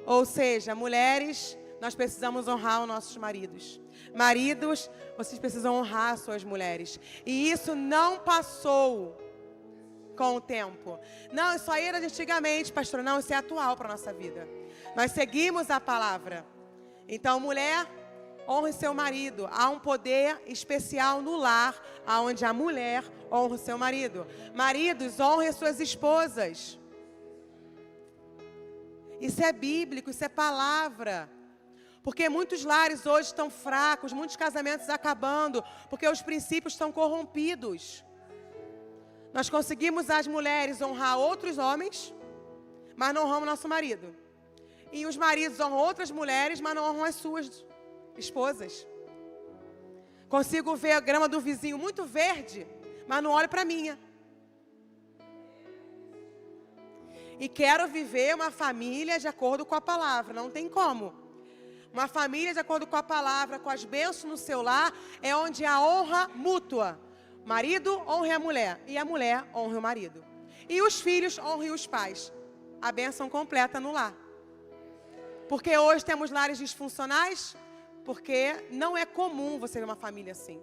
Ou seja, mulheres, nós precisamos honrar os nossos maridos. Maridos, vocês precisam honrar as suas mulheres. E isso não passou com o tempo. Não, isso aí era de antigamente, pastor. Não, isso é atual para a nossa vida. Nós seguimos a palavra. Então, mulher, honre seu marido. Há um poder especial no lar, onde a mulher honra o seu marido. Maridos, honrem suas esposas. Isso é bíblico, isso é palavra. Porque muitos lares hoje estão fracos, muitos casamentos acabando, porque os princípios estão corrompidos. Nós conseguimos, as mulheres, honrar outros homens, mas não honramos nosso marido. E os maridos honram outras mulheres, mas não honram as suas esposas. Consigo ver a grama do vizinho muito verde, mas não olho para a minha. E quero viver uma família de acordo com a palavra, não tem como. Uma família de acordo com a palavra, com as bênçãos no seu lar, é onde há honra mútua. Marido honre a mulher e a mulher honre o marido. E os filhos honrem os pais. A bênção completa no lar. Porque hoje temos lares disfuncionais, porque não é comum você ver uma família assim.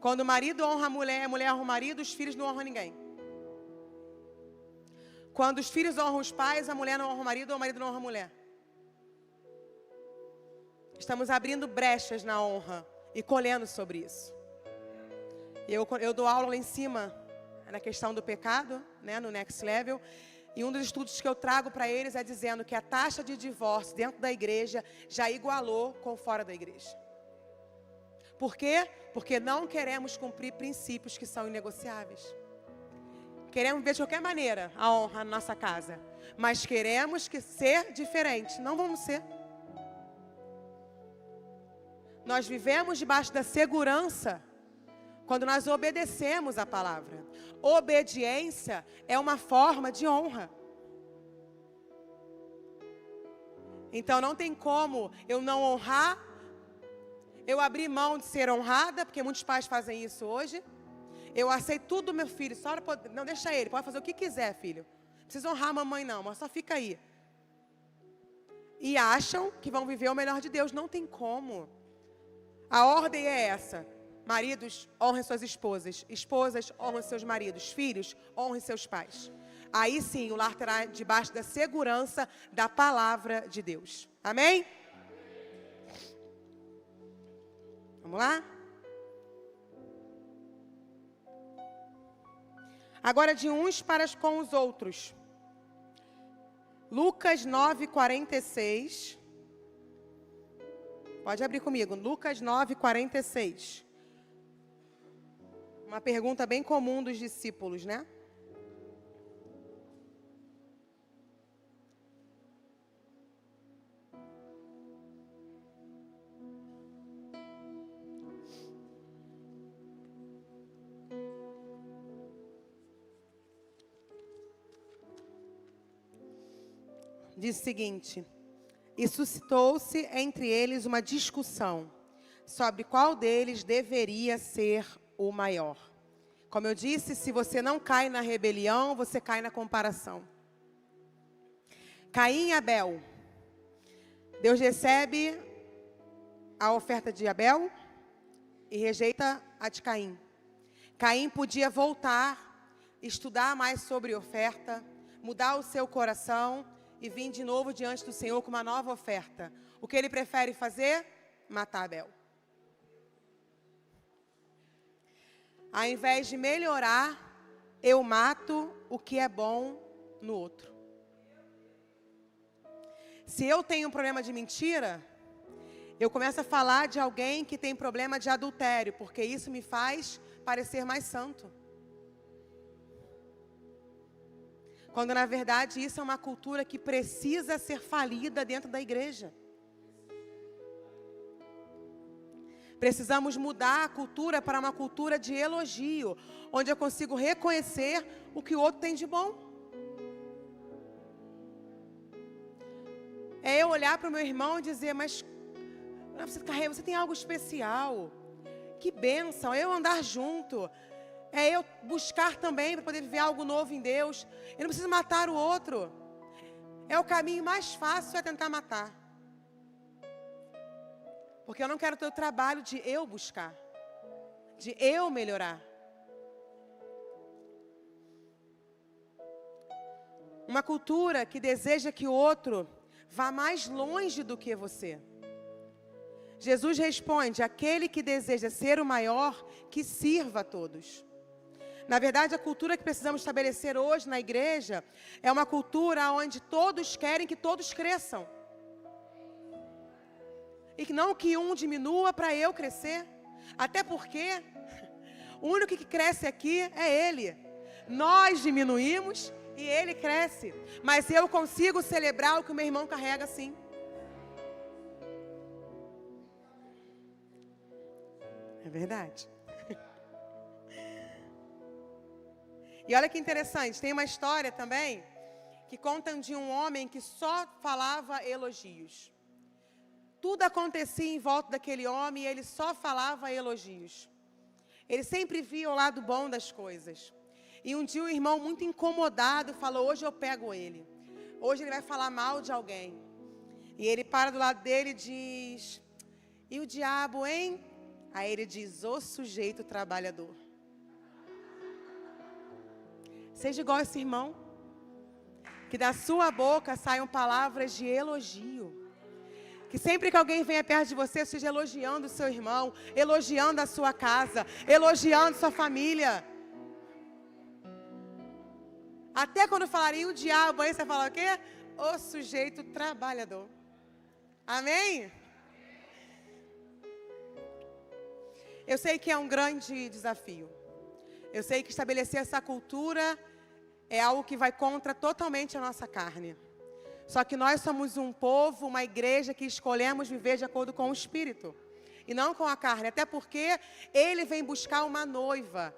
Quando o marido honra a mulher honra o marido, os filhos não honram ninguém. Quando os filhos honram os pais, a mulher não honra o marido não honra a mulher. Estamos abrindo brechas na honra e colhendo sobre isso. Eu dou aula lá em cima, na questão do pecado, né, no Next Level. E um dos estudos que eu trago para eles é dizendo que a taxa de divórcio dentro da igreja já igualou com fora da igreja. Por quê? Porque não queremos cumprir princípios que são inegociáveis. Queremos ver de qualquer maneira a honra na nossa casa. Mas queremos ser diferente. Não vamos ser. Nós vivemos debaixo da segurança quando nós obedecemos a palavra. Obediência é uma forma de honra. Então não tem como eu não honrar, eu abrir mão de ser honrada, porque muitos pais fazem isso hoje. Eu aceito tudo do meu filho, não deixa ele, pode fazer o que quiser, filho. Não precisa honrar a mamãe não, mas só fica aí. E acham que vão viver o melhor de Deus, não tem como. A ordem é essa: maridos, honrem suas esposas, esposas, honrem seus maridos, filhos, honrem seus pais. Aí sim, o lar terá debaixo da segurança da palavra de Deus. Amém? Vamos lá? Agora de uns para com os outros. Lucas 9:46. Pode abrir comigo. Lucas 9:46. Uma pergunta bem comum dos discípulos, né? Diz o seguinte: e suscitou-se entre eles uma discussão sobre qual deles deveria ser o maior. Como eu disse, se você não cai na rebelião, você cai na comparação. Caim e Abel. Deus recebe a oferta de Abel e rejeita a de Caim. Caim podia voltar, estudar mais sobre oferta, mudar o seu coração e vir de novo diante do Senhor com uma nova oferta. O que ele prefere fazer? Matar Abel. Ao invés de melhorar, eu mato o que é bom no outro. Se eu tenho um problema de mentira, eu começo a falar de alguém que tem problema de adultério, porque isso me faz parecer mais santo. Quando na verdade isso é uma cultura que precisa ser falida dentro da igreja. Precisamos mudar a cultura para uma cultura de elogio, onde eu consigo reconhecer o que o outro tem de bom. É eu olhar para o meu irmão e dizer, mas Não, você carrega, você tem algo especial. Que bênção, eu andar junto. É eu buscar também para poder viver algo novo em Deus. Eu não preciso matar o outro. É o caminho mais fácil é tentar matar. Porque eu não quero ter o trabalho de eu buscar. De eu melhorar. Uma cultura que deseja que o outro vá mais longe do que você. Jesus responde: aquele que deseja ser o maior, que sirva a todos. Na verdade, a cultura que precisamos estabelecer hoje na igreja é uma cultura onde todos querem que todos cresçam. E que não que um diminua para eu crescer. Até porque o único que cresce aqui é Ele. Nós diminuímos e Ele cresce. Mas eu consigo celebrar o que o meu irmão carrega sim. É verdade. E olha que interessante, tem uma história também que conta de um homem que só falava elogios. Tudo acontecia em volta daquele homem e ele só falava elogios. Ele sempre via o lado bom das coisas. E um dia um irmão muito incomodado falou: hoje eu pego ele. Hoje ele vai falar mal de alguém. E ele para do lado dele e diz: e o diabo, hein? Aí ele diz: ô sujeito trabalhador. Seja igual esse irmão. Que da sua boca saiam palavras de elogio. Que sempre que alguém venha perto de você, seja elogiando o seu irmão, elogiando a sua casa, elogiando sua família. Até quando falarem o diabo, aí você fala o quê? O sujeito trabalhador. Amém? Eu sei que é um grande desafio. Eu sei que estabelecer essa cultura é algo que vai contra totalmente a nossa carne. Só que nós somos um povo, uma igreja que escolhemos viver de acordo com o Espírito. E não com a carne. Até porque Ele vem buscar uma noiva.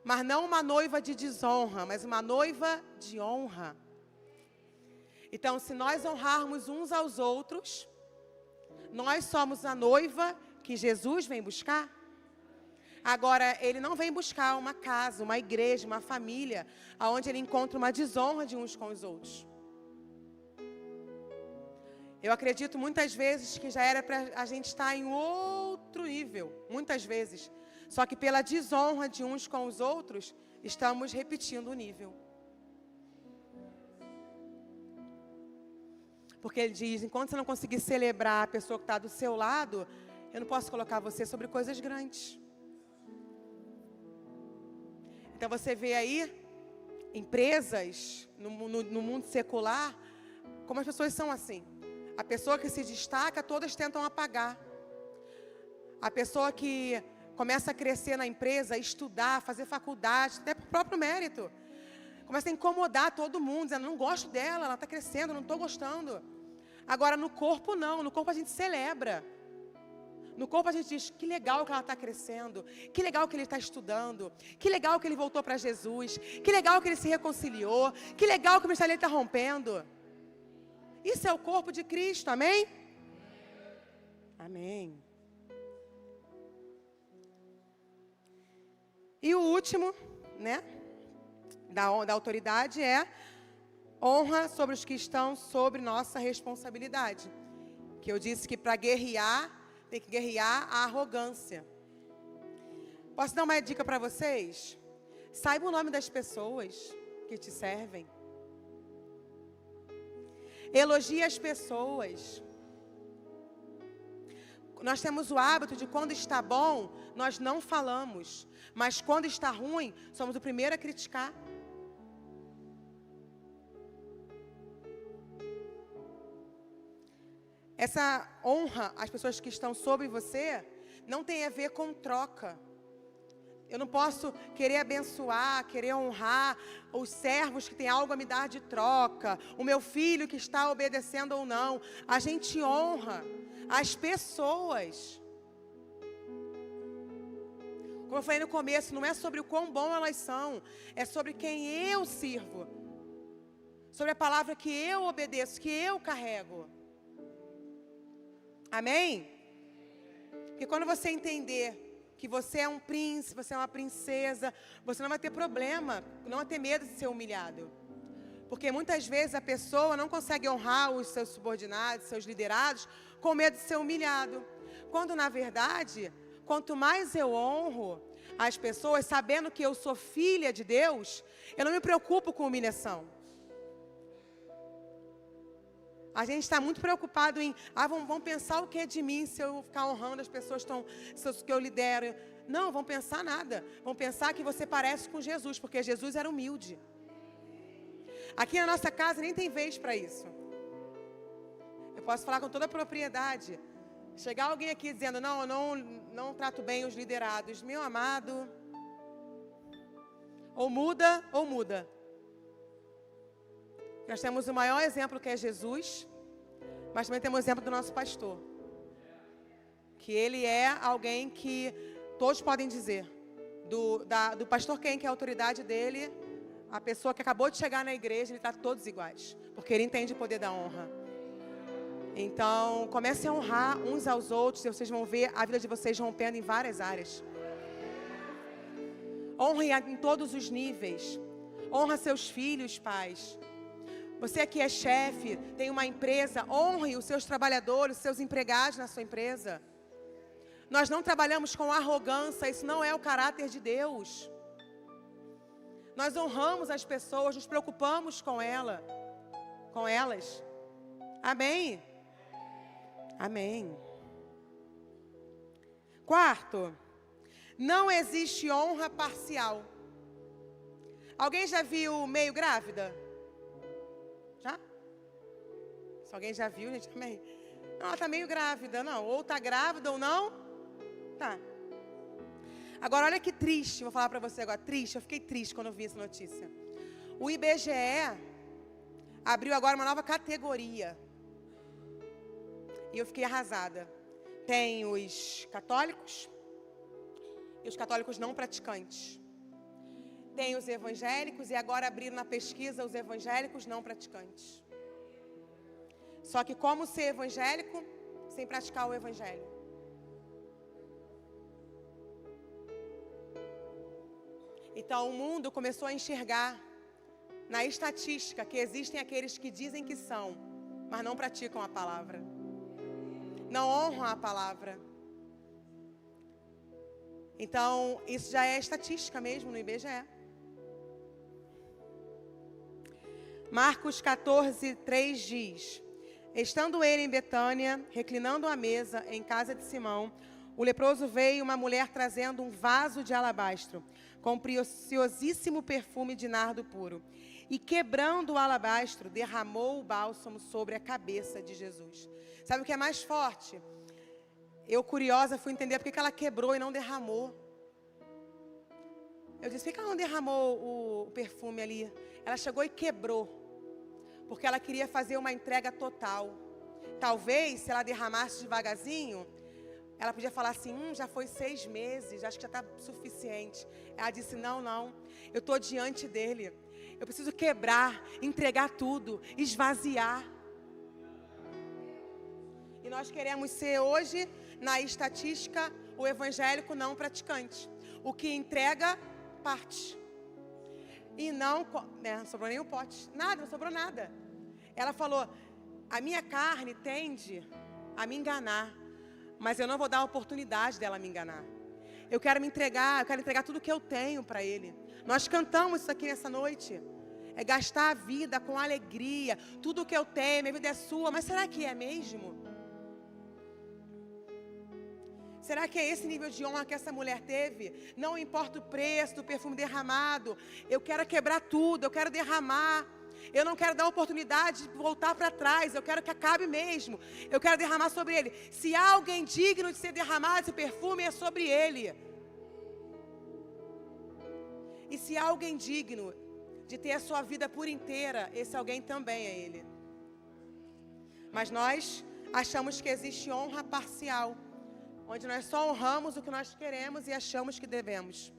Mas não uma noiva de desonra, mas uma noiva de honra. Então, se nós honrarmos uns aos outros, nós somos a noiva que Jesus vem buscar. Agora, Ele não vem buscar uma casa, uma igreja, uma família, onde Ele encontra uma desonra de uns com os outros. Eu acredito muitas vezes que já era para a gente estar em outro nível, muitas vezes. Só que pela desonra de uns com os outros, estamos repetindo o nível. Porque Ele diz: enquanto você não conseguir celebrar a pessoa que está do seu lado, eu não posso colocar você sobre coisas grandes. Então você vê aí, empresas, no mundo secular, como as pessoas são assim. A pessoa que se destaca, todas tentam apagar. A pessoa que começa a crescer na empresa, estudar, fazer faculdade, até por próprio mérito. Começa a incomodar todo mundo, dizendo: não gosto dela, ela está crescendo, não estou gostando. Agora, no corpo não, no corpo a gente celebra. No corpo a gente diz: que legal que ela está crescendo, que legal que ele está estudando, que legal que ele voltou para Jesus, que legal que ele se reconciliou, que legal que o ministério dele está rompendo. Isso é o corpo de Cristo, amém? Amém. E o último, né, da autoridade é honra sobre os que estão sobre nossa responsabilidade. Que eu disse que para guerrear, tem que guerrear a arrogância. Posso dar uma dica para vocês? Saiba o nome das pessoas que te servem. Elogie as pessoas. Nós temos o hábito de quando está bom, nós não falamos. Mas quando está ruim, somos o primeiro a criticar. Essa honra às pessoas que estão sobre você não tem a ver com troca. Eu não posso querer abençoar, querer honrar os servos que têm algo a me dar de troca, o meu filho que está obedecendo ou não. A gente honra as pessoas. Como eu falei no começo, não é sobre o quão bom elas são, é sobre quem eu sirvo, sobre a palavra que eu obedeço, que eu carrego. Amém? Porque quando você entender que você é um príncipe, você é uma princesa, você não vai ter problema, não vai ter medo de ser humilhado. Porque muitas vezes a pessoa não consegue honrar os seus subordinados, seus liderados, com medo de ser humilhado. Quando, na verdade, quanto mais eu honro as pessoas, sabendo que eu sou filha de Deus, eu não me preocupo com humilhação. A gente está muito preocupado em, vão pensar o que é de mim se eu ficar honrando as pessoas que eu lidero. Não, vão pensar nada. Vão pensar que você parece com Jesus, porque Jesus era humilde. Aqui na nossa casa nem tem vez para isso. Eu posso falar com toda a propriedade. Chegar alguém aqui dizendo, não, eu não trato bem os liderados. Meu amado, ou muda, ou muda. Nós temos o maior exemplo que é Jesus, mas também temos o exemplo do nosso pastor. Que ele é alguém que todos podem dizer. Do pastor quem que é a autoridade dele, a pessoa que acabou de chegar na igreja, ele está todos iguais. Porque ele entende o poder da honra. Então, comecem a honrar uns aos outros e vocês vão ver a vida de vocês rompendo em várias áreas. Honre em todos os níveis. Honra seus filhos, pais. Você aqui é chefe, tem uma empresa, honre os seus trabalhadores, os seus empregados na sua empresa. Nós não trabalhamos com arrogância, isso não é o caráter de Deus. Nós honramos as pessoas, nos preocupamos com elas. Amém? Amém. Quarto, não existe honra parcial. Alguém já viu meio grávida? Já? Se alguém já viu, gente, amém. Não, ela está meio grávida, não. Ou está grávida ou não. Tá. Agora, olha que triste, vou falar para você agora. Triste, eu fiquei triste quando eu vi essa notícia. O IBGE abriu agora uma nova categoria. E eu fiquei arrasada. Tem os católicos e os católicos não praticantes. Tem os evangélicos e agora abriram na pesquisa os evangélicos não praticantes. Só que como ser evangélico sem praticar o evangelho? Então o mundo começou a enxergar na estatística que existem aqueles que dizem que são, mas não praticam a palavra. Não honram a palavra. Então isso já é estatística mesmo no IBGE. Marcos 14, 3 diz: estando ele em Betânia, reclinando à mesa em casa de Simão, o leproso veio uma mulher trazendo um vaso de alabastro, com preciosíssimo perfume de nardo puro. E quebrando o alabastro, derramou o bálsamo sobre a cabeça de Jesus. Sabe o que é mais forte? Eu, curiosa, fui entender por que ela quebrou e não derramou. Eu disse, por que ela não derramou o perfume ali? Ela chegou e quebrou. Porque ela queria fazer uma entrega total. Talvez, se ela derramasse devagarzinho, ela podia falar assim, já foi 6 meses, acho que já está suficiente. Ela disse, não, eu estou diante dele. Eu preciso quebrar, entregar tudo, esvaziar. E nós queremos ser hoje, na estatística, o evangélico não praticante. O que entrega, parte. E não sobrou nem um pote. Nada, não sobrou nada. Ela falou, a minha carne tende a me enganar. Mas eu não vou dar a oportunidade dela me enganar. Eu quero me entregar, eu quero entregar tudo que eu tenho para Ele. Nós cantamos isso aqui nessa noite. É gastar a vida com alegria. Tudo que eu tenho, minha vida é sua. Mas será que é mesmo? Será que é esse nível de honra que essa mulher teve? Não importa o preço do perfume derramado. Eu quero quebrar tudo, eu quero derramar. Eu não quero dar a oportunidade de voltar para trás. Eu quero que acabe mesmo. Eu quero derramar sobre ele. Se há alguém digno de ser derramado esse perfume, é sobre ele. E se há alguém digno de ter a sua vida por inteira, esse alguém também é ele. Mas nós achamos que existe honra parcial, onde nós só honramos o que nós queremos e achamos que devemos.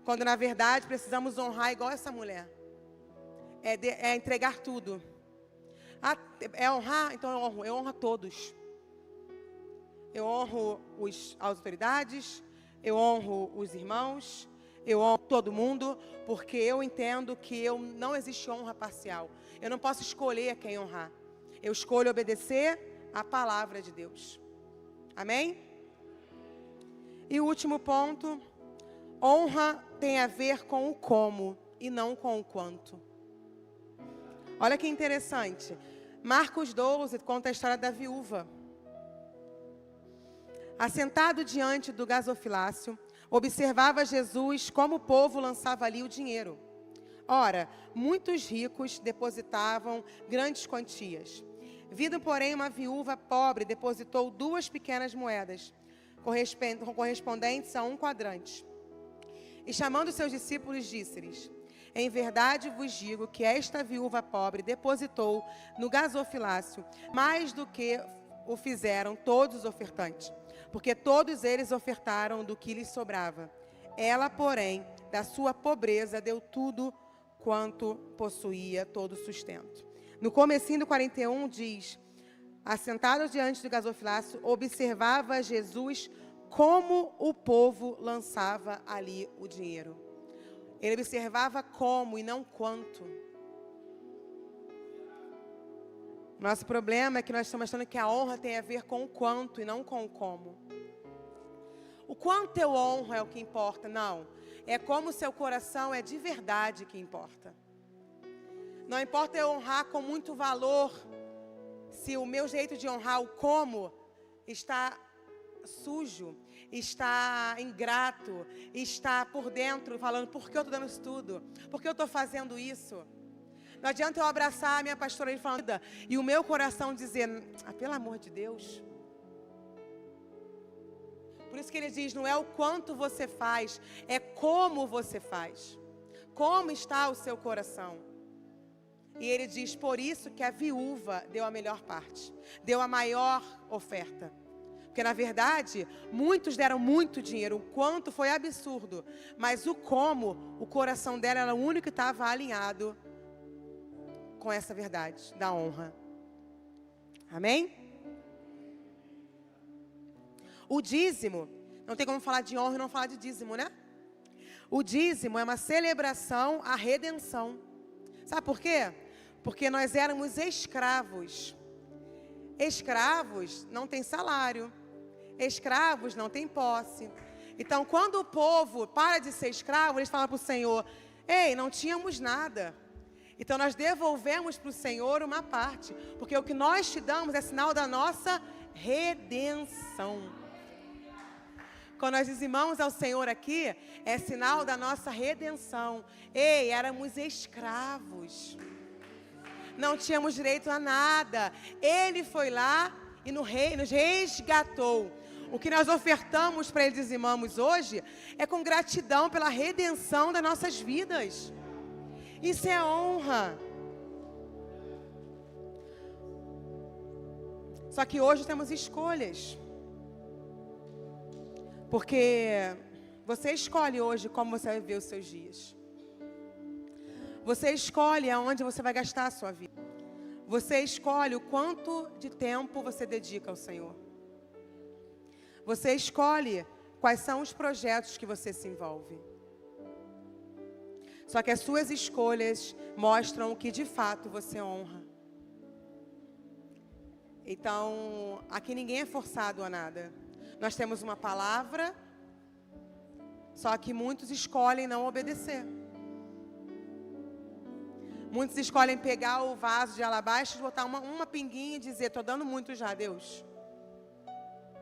Quando na verdade precisamos honrar igual essa mulher. É entregar tudo. É honrar? Então eu honro a todos. eu honro as autoridades, eu honro os irmãos, eu honro todo mundo, porque eu entendo que não existe honra parcial. Eu não posso escolher a quem honrar. Eu escolho obedecer a palavra de Deus. Amém? E o último ponto, honra tem a ver com o como e não com o quanto. Olha que interessante. Marcos 12 conta a história da viúva. Assentado diante do gasofilácio, observava Jesus como o povo lançava ali o dinheiro. Ora, muitos ricos depositavam grandes quantias. Vindo, porém, uma viúva pobre, depositou 2 pequenas moedas, correspondentes a 1 quadrante. E chamando seus discípulos, disse-lhes: em verdade vos digo que esta viúva pobre depositou no gasofilácio mais do que o fizeram todos os ofertantes, porque todos eles ofertaram do que lhes sobrava. Ela, porém, da sua pobreza deu tudo quanto possuía, todo o sustento. No comecinho do 41 diz: assentado diante do gasofilácio, observava Jesus como o povo lançava ali o dinheiro. Ele observava como e não quanto. Nosso problema é que nós estamos achando que a honra tem a ver com o quanto e não com o como. O quanto eu honro é o que importa, não. É como o seu coração é de verdade que importa. Não importa eu honrar com muito valor, se o meu jeito de honrar o como está sujo, está ingrato, está por dentro falando: por que eu estou dando isso tudo? Por que eu estou fazendo isso? Não adianta eu abraçar a minha pastora e o meu coração dizer: pelo amor de Deus. Por isso que ele diz: não é o quanto você faz, é como você faz. Como está o seu coração? E ele diz: por isso que a viúva deu a melhor parte, deu a maior oferta. Porque, na verdade, muitos deram muito dinheiro, o quanto foi absurdo. Mas o como, o coração dela era o único que estava alinhado com essa verdade da honra. Amém? O dízimo, não tem como falar de honra e não falar de dízimo, né? O dízimo é uma celebração à redenção. Sabe por quê? Porque nós éramos escravos. Escravos não têm salário. Escravos não têm posse. Então, quando o povo para de ser escravo, eles falam para o Senhor: ei, não tínhamos nada. Então, nós devolvemos para o Senhor uma parte. Porque o que nós te damos é sinal da nossa redenção. Quando nós dizimamos ao Senhor aqui, é sinal da nossa redenção. Ei, éramos escravos. Não tínhamos direito a nada. Ele foi lá e nos resgatou. O que nós ofertamos para Ele, dizimamos hoje, é com gratidão pela redenção das nossas vidas. Isso é honra. Só que hoje temos escolhas. Porque você escolhe hoje como você vai viver os seus dias. Você escolhe aonde você vai gastar a sua vida. Você escolhe o quanto de tempo você dedica ao Senhor. Você escolhe quais são os projetos que você se envolve. Só que as suas escolhas mostram o que de fato você honra. Então, aqui ninguém é forçado a nada. Nós temos uma palavra, só que muitos escolhem não obedecer. Muitos escolhem pegar o vaso de alabastro, botar uma pinguinha e dizer: estou dando muito já, Deus.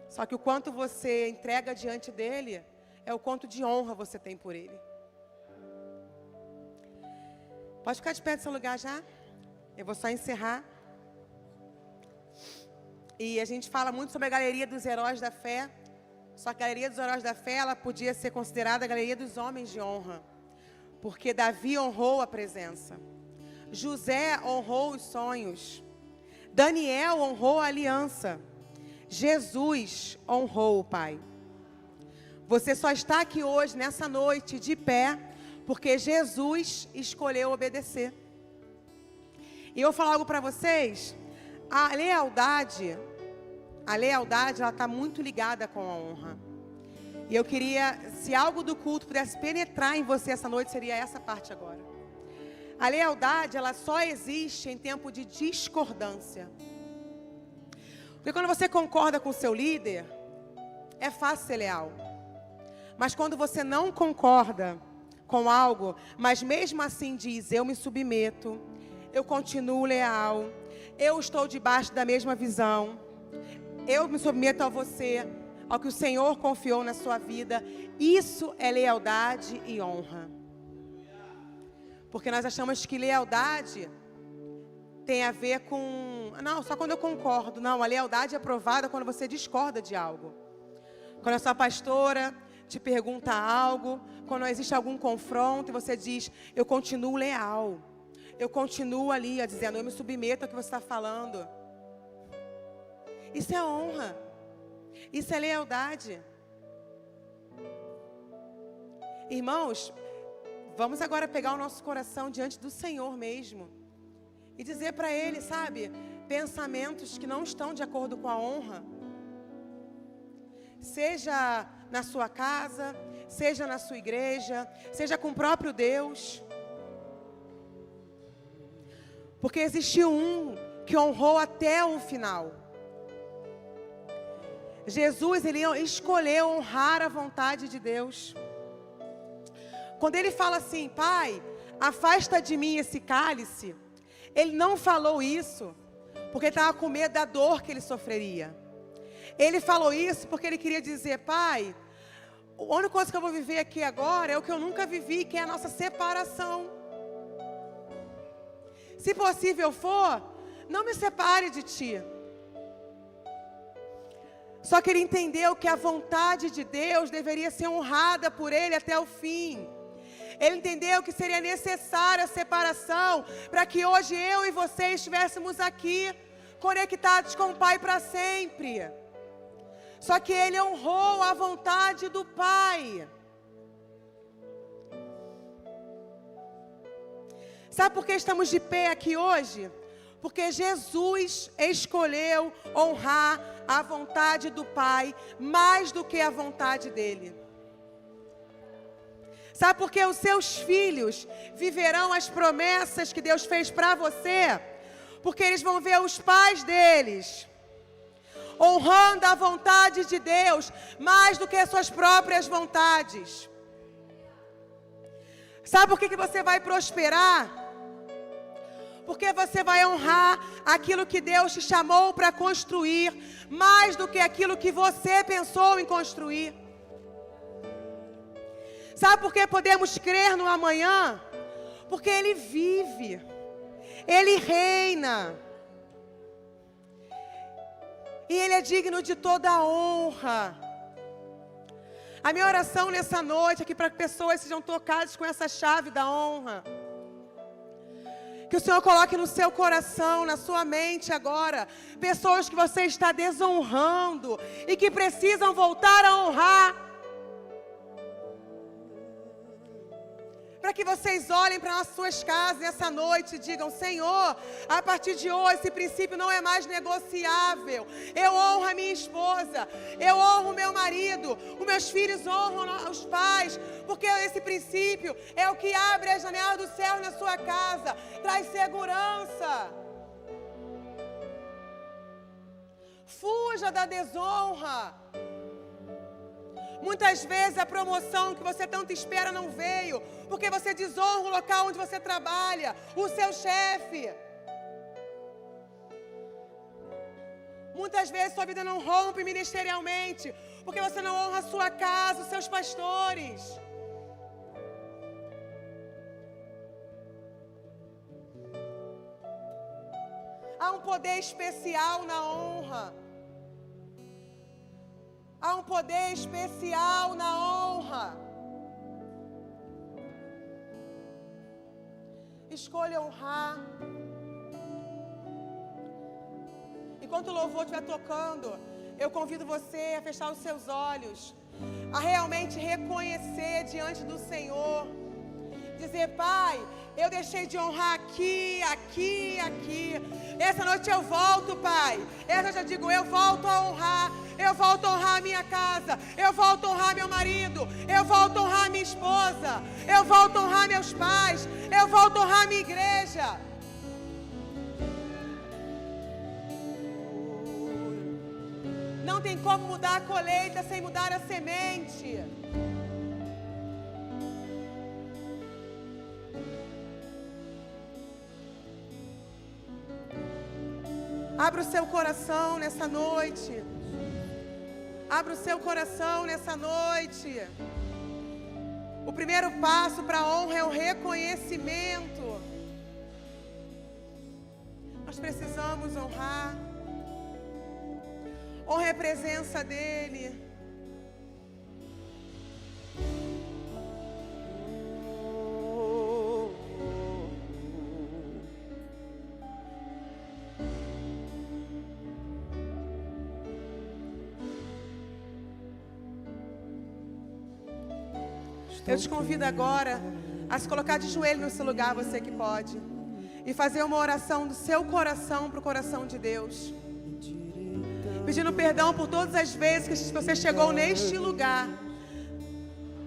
Só que o quanto você entrega diante dele, é o quanto de honra você tem por ele. Pode ficar de pé do seu lugar já? Eu vou só encerrar. E a gente fala muito sobre a galeria dos heróis da fé. Só que a galeria dos heróis da fé, ela podia ser considerada a galeria dos homens de honra. Porque Davi honrou a presença. José honrou os sonhos. Daniel honrou a aliança. Jesus honrou o Pai. Você só está aqui hoje, nessa noite, de pé, porque Jesus escolheu obedecer. E eu vou falar algo para vocês. A lealdade a lealdade, ela está muito ligada com a honra. E eu queria, se algo do culto pudesse penetrar em você essa noite, seria essa parte agora. A lealdade, ela só existe em tempo de discordância. Porque quando você concorda com o seu líder, é fácil ser leal. Mas quando você não concorda com algo, mas mesmo assim diz, eu me submeto, eu continuo leal, eu estou debaixo da mesma visão, eu me submeto a você, ao que o Senhor confiou na sua vida, isso é lealdade e honra. Porque nós achamos que lealdade tem a ver com... Não, só quando eu concordo. Não, a lealdade é provada quando você discorda de algo. Quando a sua pastora te pergunta algo, quando existe algum confronto e você diz, eu continuo leal. Eu continuo ali, dizendo, eu me submeto ao que você está falando. Isso é honra. Isso é lealdade. Irmãos, vamos agora pegar o nosso coração diante do Senhor mesmo. E dizer para Ele, sabe, pensamentos que não estão de acordo com a honra. Seja na sua casa, seja na sua igreja, seja com o próprio Deus. Porque existiu um que honrou até o final. Jesus, ele escolheu honrar a vontade de Deus. Quando ele fala assim, Pai, afasta de mim esse cálice, ele não falou isso porque ele estava com medo da dor que ele sofreria. Ele falou isso porque ele queria dizer, Pai, a única coisa que eu vou viver aqui agora é o que eu nunca vivi, que é a nossa separação. Se possível for, não me separe de Ti. Só que ele entendeu que a vontade de Deus deveria ser honrada por ele até o fim. Ele entendeu que seria necessária a separação para que hoje eu e você estivéssemos aqui, conectados com o Pai para sempre. Só que ele honrou a vontade do Pai. Sabe por que estamos de pé aqui hoje? Porque Jesus escolheu honrar a vontade do Pai mais do que a vontade dele. Sabe por que os seus filhos viverão as promessas que Deus fez para você? Porque eles vão ver os pais deles honrando a vontade de Deus mais do que as suas próprias vontades. Sabe por que você vai prosperar? Porque você vai honrar aquilo que Deus te chamou para construir, mais do que aquilo que você pensou em construir. Sabe por que podemos crer no amanhã? Porque Ele vive, Ele reina. E Ele é digno de toda a honra. A minha oração nessa noite é que para que pessoas sejam tocadas com essa chave da honra. Que o Senhor coloque no seu coração, na sua mente agora, pessoas que você está desonrando e que precisam voltar a honrar. Para que vocês olhem para as suas casas nessa noite e digam, Senhor, a partir de hoje esse princípio não é mais negociável. Eu honro a minha esposa, eu honro o meu marido, os meus filhos honram os pais, porque esse princípio é o que abre a janela do céu na sua casa, traz segurança. Fuja da desonra. Muitas vezes a promoção que você tanto espera não veio, porque você desonra o local onde você trabalha, o seu chefe. Muitas vezes sua vida não rompe ministerialmente, porque você não honra a sua casa, os seus pastores. Há um poder especial na honra. Há um poder especial na honra. Escolha honrar. Enquanto o louvor estiver tocando, eu convido você a fechar os seus olhos, a realmente reconhecer diante do Senhor, Dizer: Pai, eu deixei de honrar aqui. Essa noite eu volto, Pai. Essa noite eu digo: eu volto a honrar. Eu volto a honrar a minha casa. Eu volto a honrar meu marido. Eu volto a honrar minha esposa. Eu volto a honrar meus pais. Eu volto a honrar minha igreja. Não tem como mudar a colheita sem mudar a semente. Abra o seu coração nessa noite. Abra o seu coração nessa noite. O primeiro passo para a honra é o reconhecimento. Nós precisamos honrar. Honra é a presença dEle. Eu te convido agora a se colocar de joelho no seu lugar, você que pode, e fazer uma oração do seu coração para o coração de Deus, pedindo perdão por todas as vezes que você chegou neste lugar,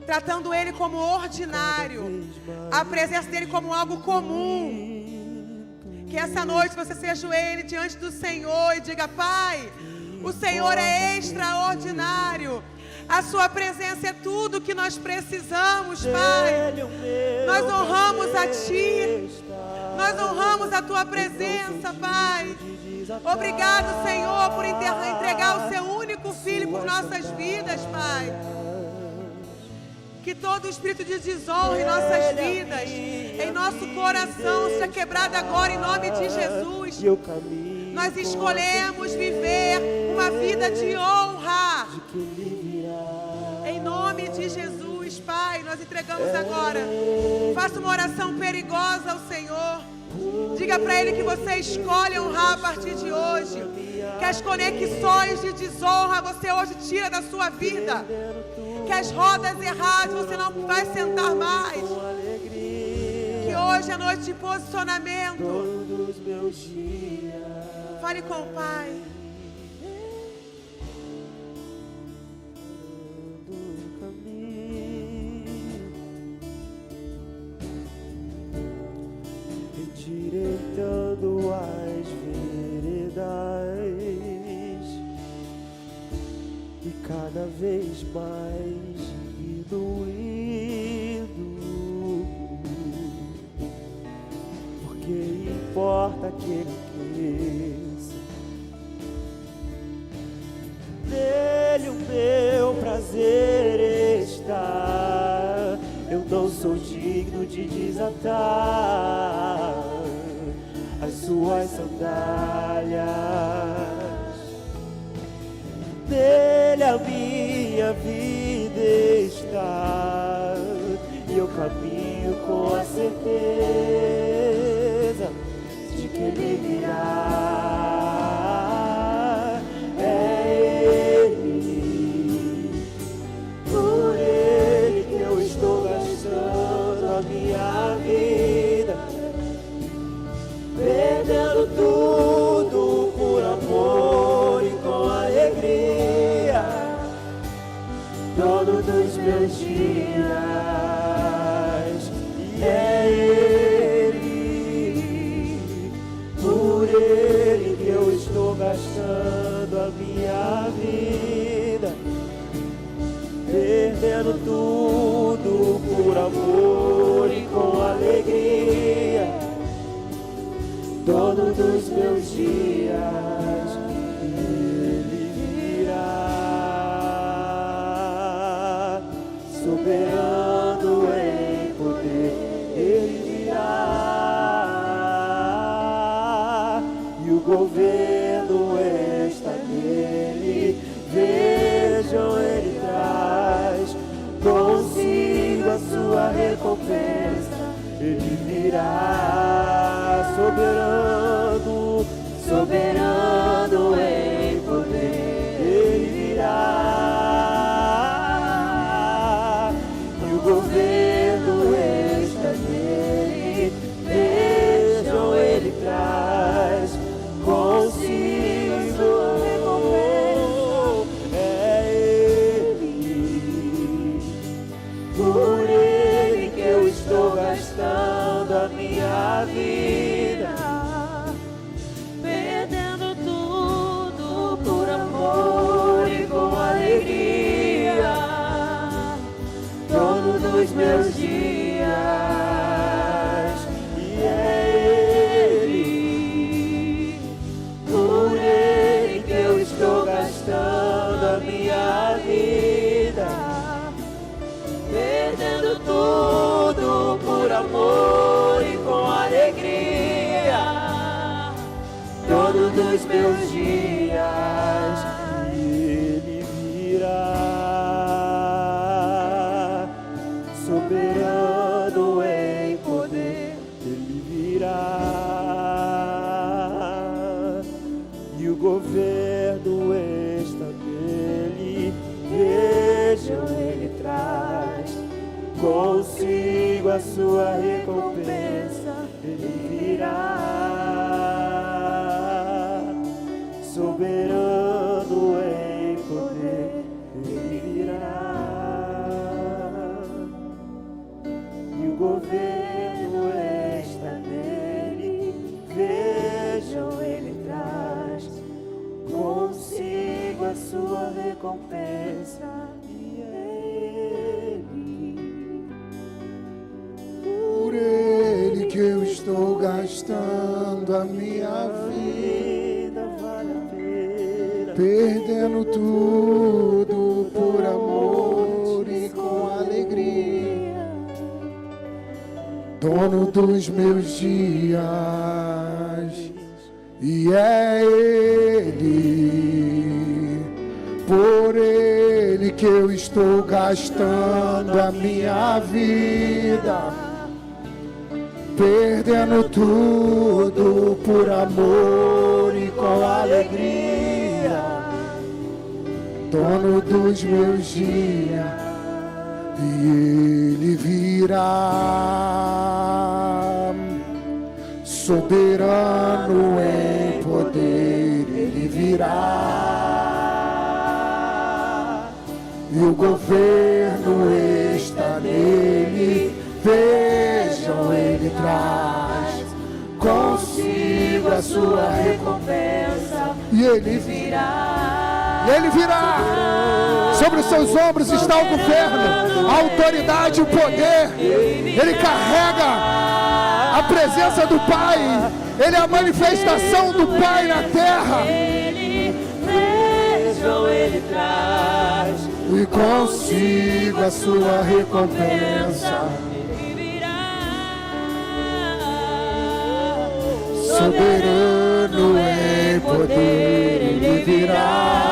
tratando Ele como ordinário, a presença dEle como algo comum. Que essa noite você se ajoelhe diante do Senhor e diga: Pai, o Senhor é extraordinário. A sua presença é tudo que nós precisamos, Pai. Nós honramos a Ti. Nós honramos a Tua presença, Pai. Obrigado, Senhor, por entregar o Seu único Filho por nossas vidas, Pai. Que todo espírito de desonra em nossas vidas, em nosso coração, seja quebrado agora em nome de Jesus. Nós escolhemos viver uma vida de honra. Em nome de Jesus, Pai, nós entregamos agora. Faça uma oração perigosa ao Senhor. Diga para Ele que você escolhe honrar a partir de hoje. Que as conexões de desonra você hoje tira da sua vida. Que as rodas erradas você não vai sentar mais. Que hoje é noite de posicionamento. Fale com o Pai. Endireitando as veredas e cada vez mais indo, porque importa que Ele cresça. Nele o meu prazer está. Eu não sou digno de desatar as suas sandálias. Nele a minha vida está, e eu caminho com a certeza de que Ele virá. É Ele, por Ele que eu estou gastando a minha vida, perdendo tudo por amor e com alegria, dono dos meus dias. E é Ele, por Ele que eu estou gastando a minha vida, perdendo tudo por amor e com alegria, dono dos meus dias. Ele virá, soberano em poder. Ele virá, e o governo está nele. Vejam, Ele traz consigo a sua recompensa. Ele virá, soberano, soberano em poder. Ele virá, e o governo está nele. consigo a sua recompensa. Ele virá, soberano em poder. Ele virá, e o governo está nele. Vejam, ele traz consigo a sua recompensa. E é ele. Por ele que eu estou gastando a minha vida, Vale a pena, perdendo tudo por amor e com alegria. Dono dos meus dias, e é ele, por ele que eu estou gastando a minha vida, perdendo tudo por amor e com alegria. Dono dos meus dias, e ele virá, soberano em poder. Ele virá, e o governo está nele. Vejam, ele traz consigo a sua recompensa. E ele virá, sobre os seus ombros está o governo, a autoridade, o poder. Ele carrega a presença do Pai. Ele é a manifestação do Pai na terra. vejam, ele traz E consigo a sua recompensa. Ele virá, Soberano em poder, ele virá.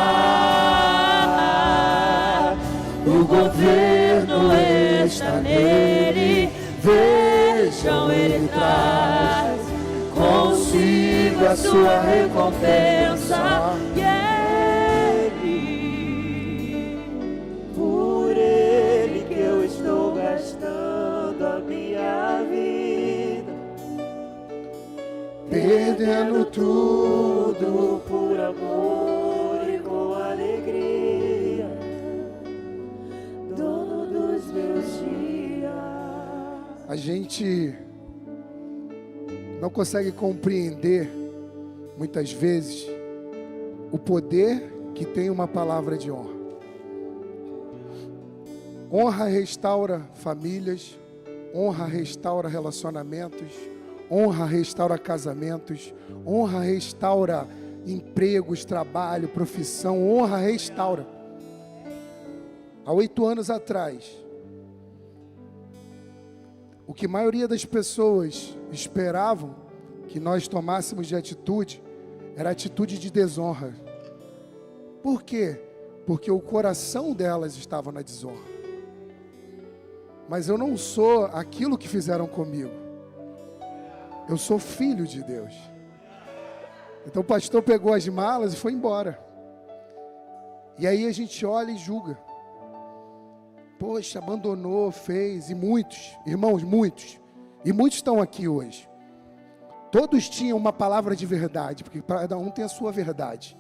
O governo está nele. Vejam, ele traz consigo a sua recompensa. e ele, por ele que eu estou gastando a minha vida, Perdendo tudo por amor e com alegria, dono dos meus dias. A gente não consegue compreender, muitas vezes, o poder que tem uma palavra de honra. Honra restaura famílias, honra restaura relacionamentos, honra restaura casamentos, honra restaura empregos, trabalho, profissão, honra restaura. Há 8 anos atrás, o que a maioria das pessoas esperavam que nós tomássemos de atitude, era atitude de desonra. Por quê? Porque o coração delas estava na desonra. Mas eu não sou aquilo que fizeram comigo. Eu sou filho de Deus. Então o pastor pegou as malas e foi embora. E aí a gente olha e julga. Poxa, abandonou, fez, e muitos, irmãos, muitos. E muitos estão aqui hoje. Todos tinham uma palavra de verdade, porque cada um tem a sua verdade.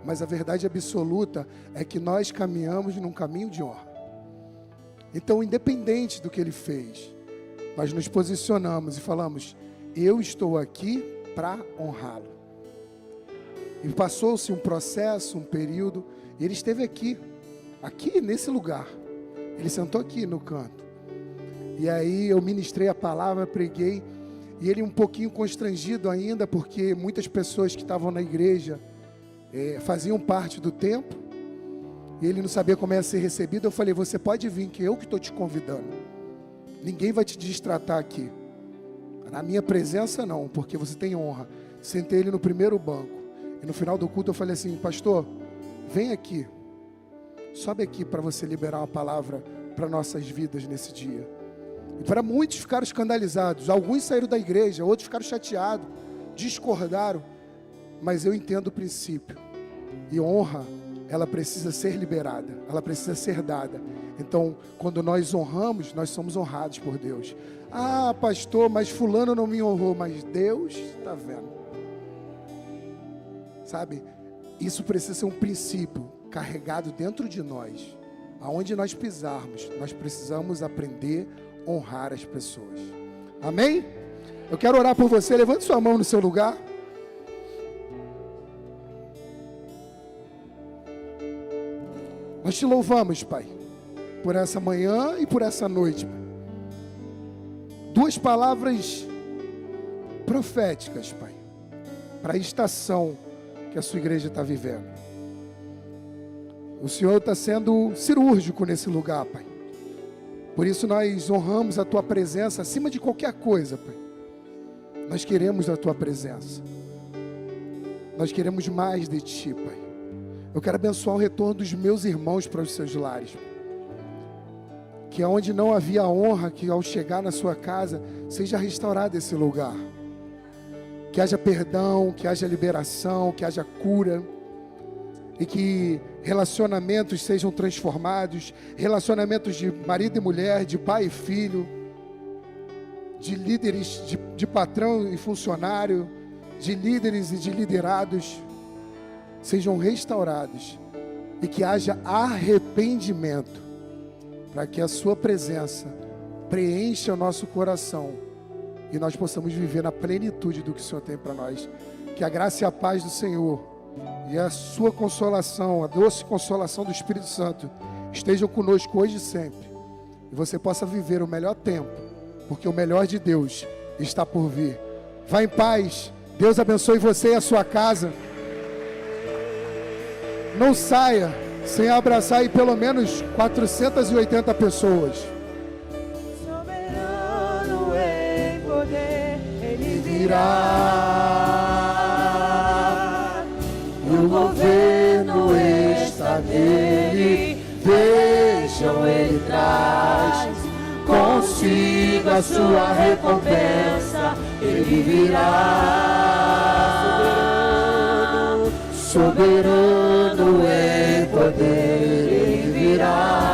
Mas a verdade absoluta é que nós caminhamos num caminho de honra. Então, independente do que ele fez, nós nos posicionamos e falamos: eu estou aqui para honrá-lo. E passou-se um processo, um período, e ele esteve aqui nesse lugar. Ele sentou aqui no canto. E aí eu ministrei a palavra, preguei, e ele um pouquinho constrangido ainda, porque muitas pessoas que estavam na igreja faziam parte do templo, e ele não sabia como ia ser recebido. Eu falei: você pode vir, que eu que estou te convidando. Ninguém vai te destratar aqui. Na minha presença não, porque você tem honra. Sentei ele no primeiro banco. E no final do culto eu falei assim: pastor, vem aqui. Sobe aqui para você liberar uma palavra para nossas vidas nesse dia. E para muitos ficaram escandalizados. Alguns saíram da igreja, outros ficaram chateados, discordaram. Mas eu entendo o princípio. E honra, ela precisa ser liberada, ela precisa ser dada. Então, quando nós honramos, nós somos honrados por Deus. Ah, pastor, mas fulano não me honrou, mas Deus está vendo. Sabe? Isso precisa ser um princípio carregado dentro de nós. Aonde nós pisarmos, nós precisamos aprender a honrar as pessoas. Amém? Eu quero orar por você. Levante sua mão no seu lugar. Nós te louvamos, Pai, por essa manhã e por essa noite, Pai. Duas palavras proféticas, Pai, para a estação que a sua igreja está vivendo. O Senhor está sendo cirúrgico nesse lugar, Pai. Por isso nós honramos a Tua presença acima de qualquer coisa, Pai. Nós queremos a Tua presença. Nós queremos mais de Ti, Pai. Eu quero abençoar o retorno dos meus irmãos para os seus lares. Que onde não havia honra, que ao chegar na sua casa, seja restaurado esse lugar. Que haja perdão, que haja liberação, que haja cura. E que relacionamentos sejam transformados. Relacionamentos de marido e mulher, de pai e filho. De líderes, de patrão e funcionário. De líderes e de liderados. Sejam restaurados. E que haja arrependimento. Para que a sua presença preencha o nosso coração e nós possamos viver na plenitude do que o Senhor tem para nós. Que a graça e a paz do Senhor e a sua consolação, a doce consolação do Espírito Santo estejam conosco hoje e sempre. E você possa viver o melhor tempo, porque o melhor de Deus está por vir. Vá em paz. Deus abençoe você e a sua casa. Não saia sem abraçar aí pelo menos 480 pessoas. Soberano em poder, Ele Virá, e o governo está nele. Vejam, Ele traz consigo a sua recompensa. Ele virá, soberano em poder, Ele virá.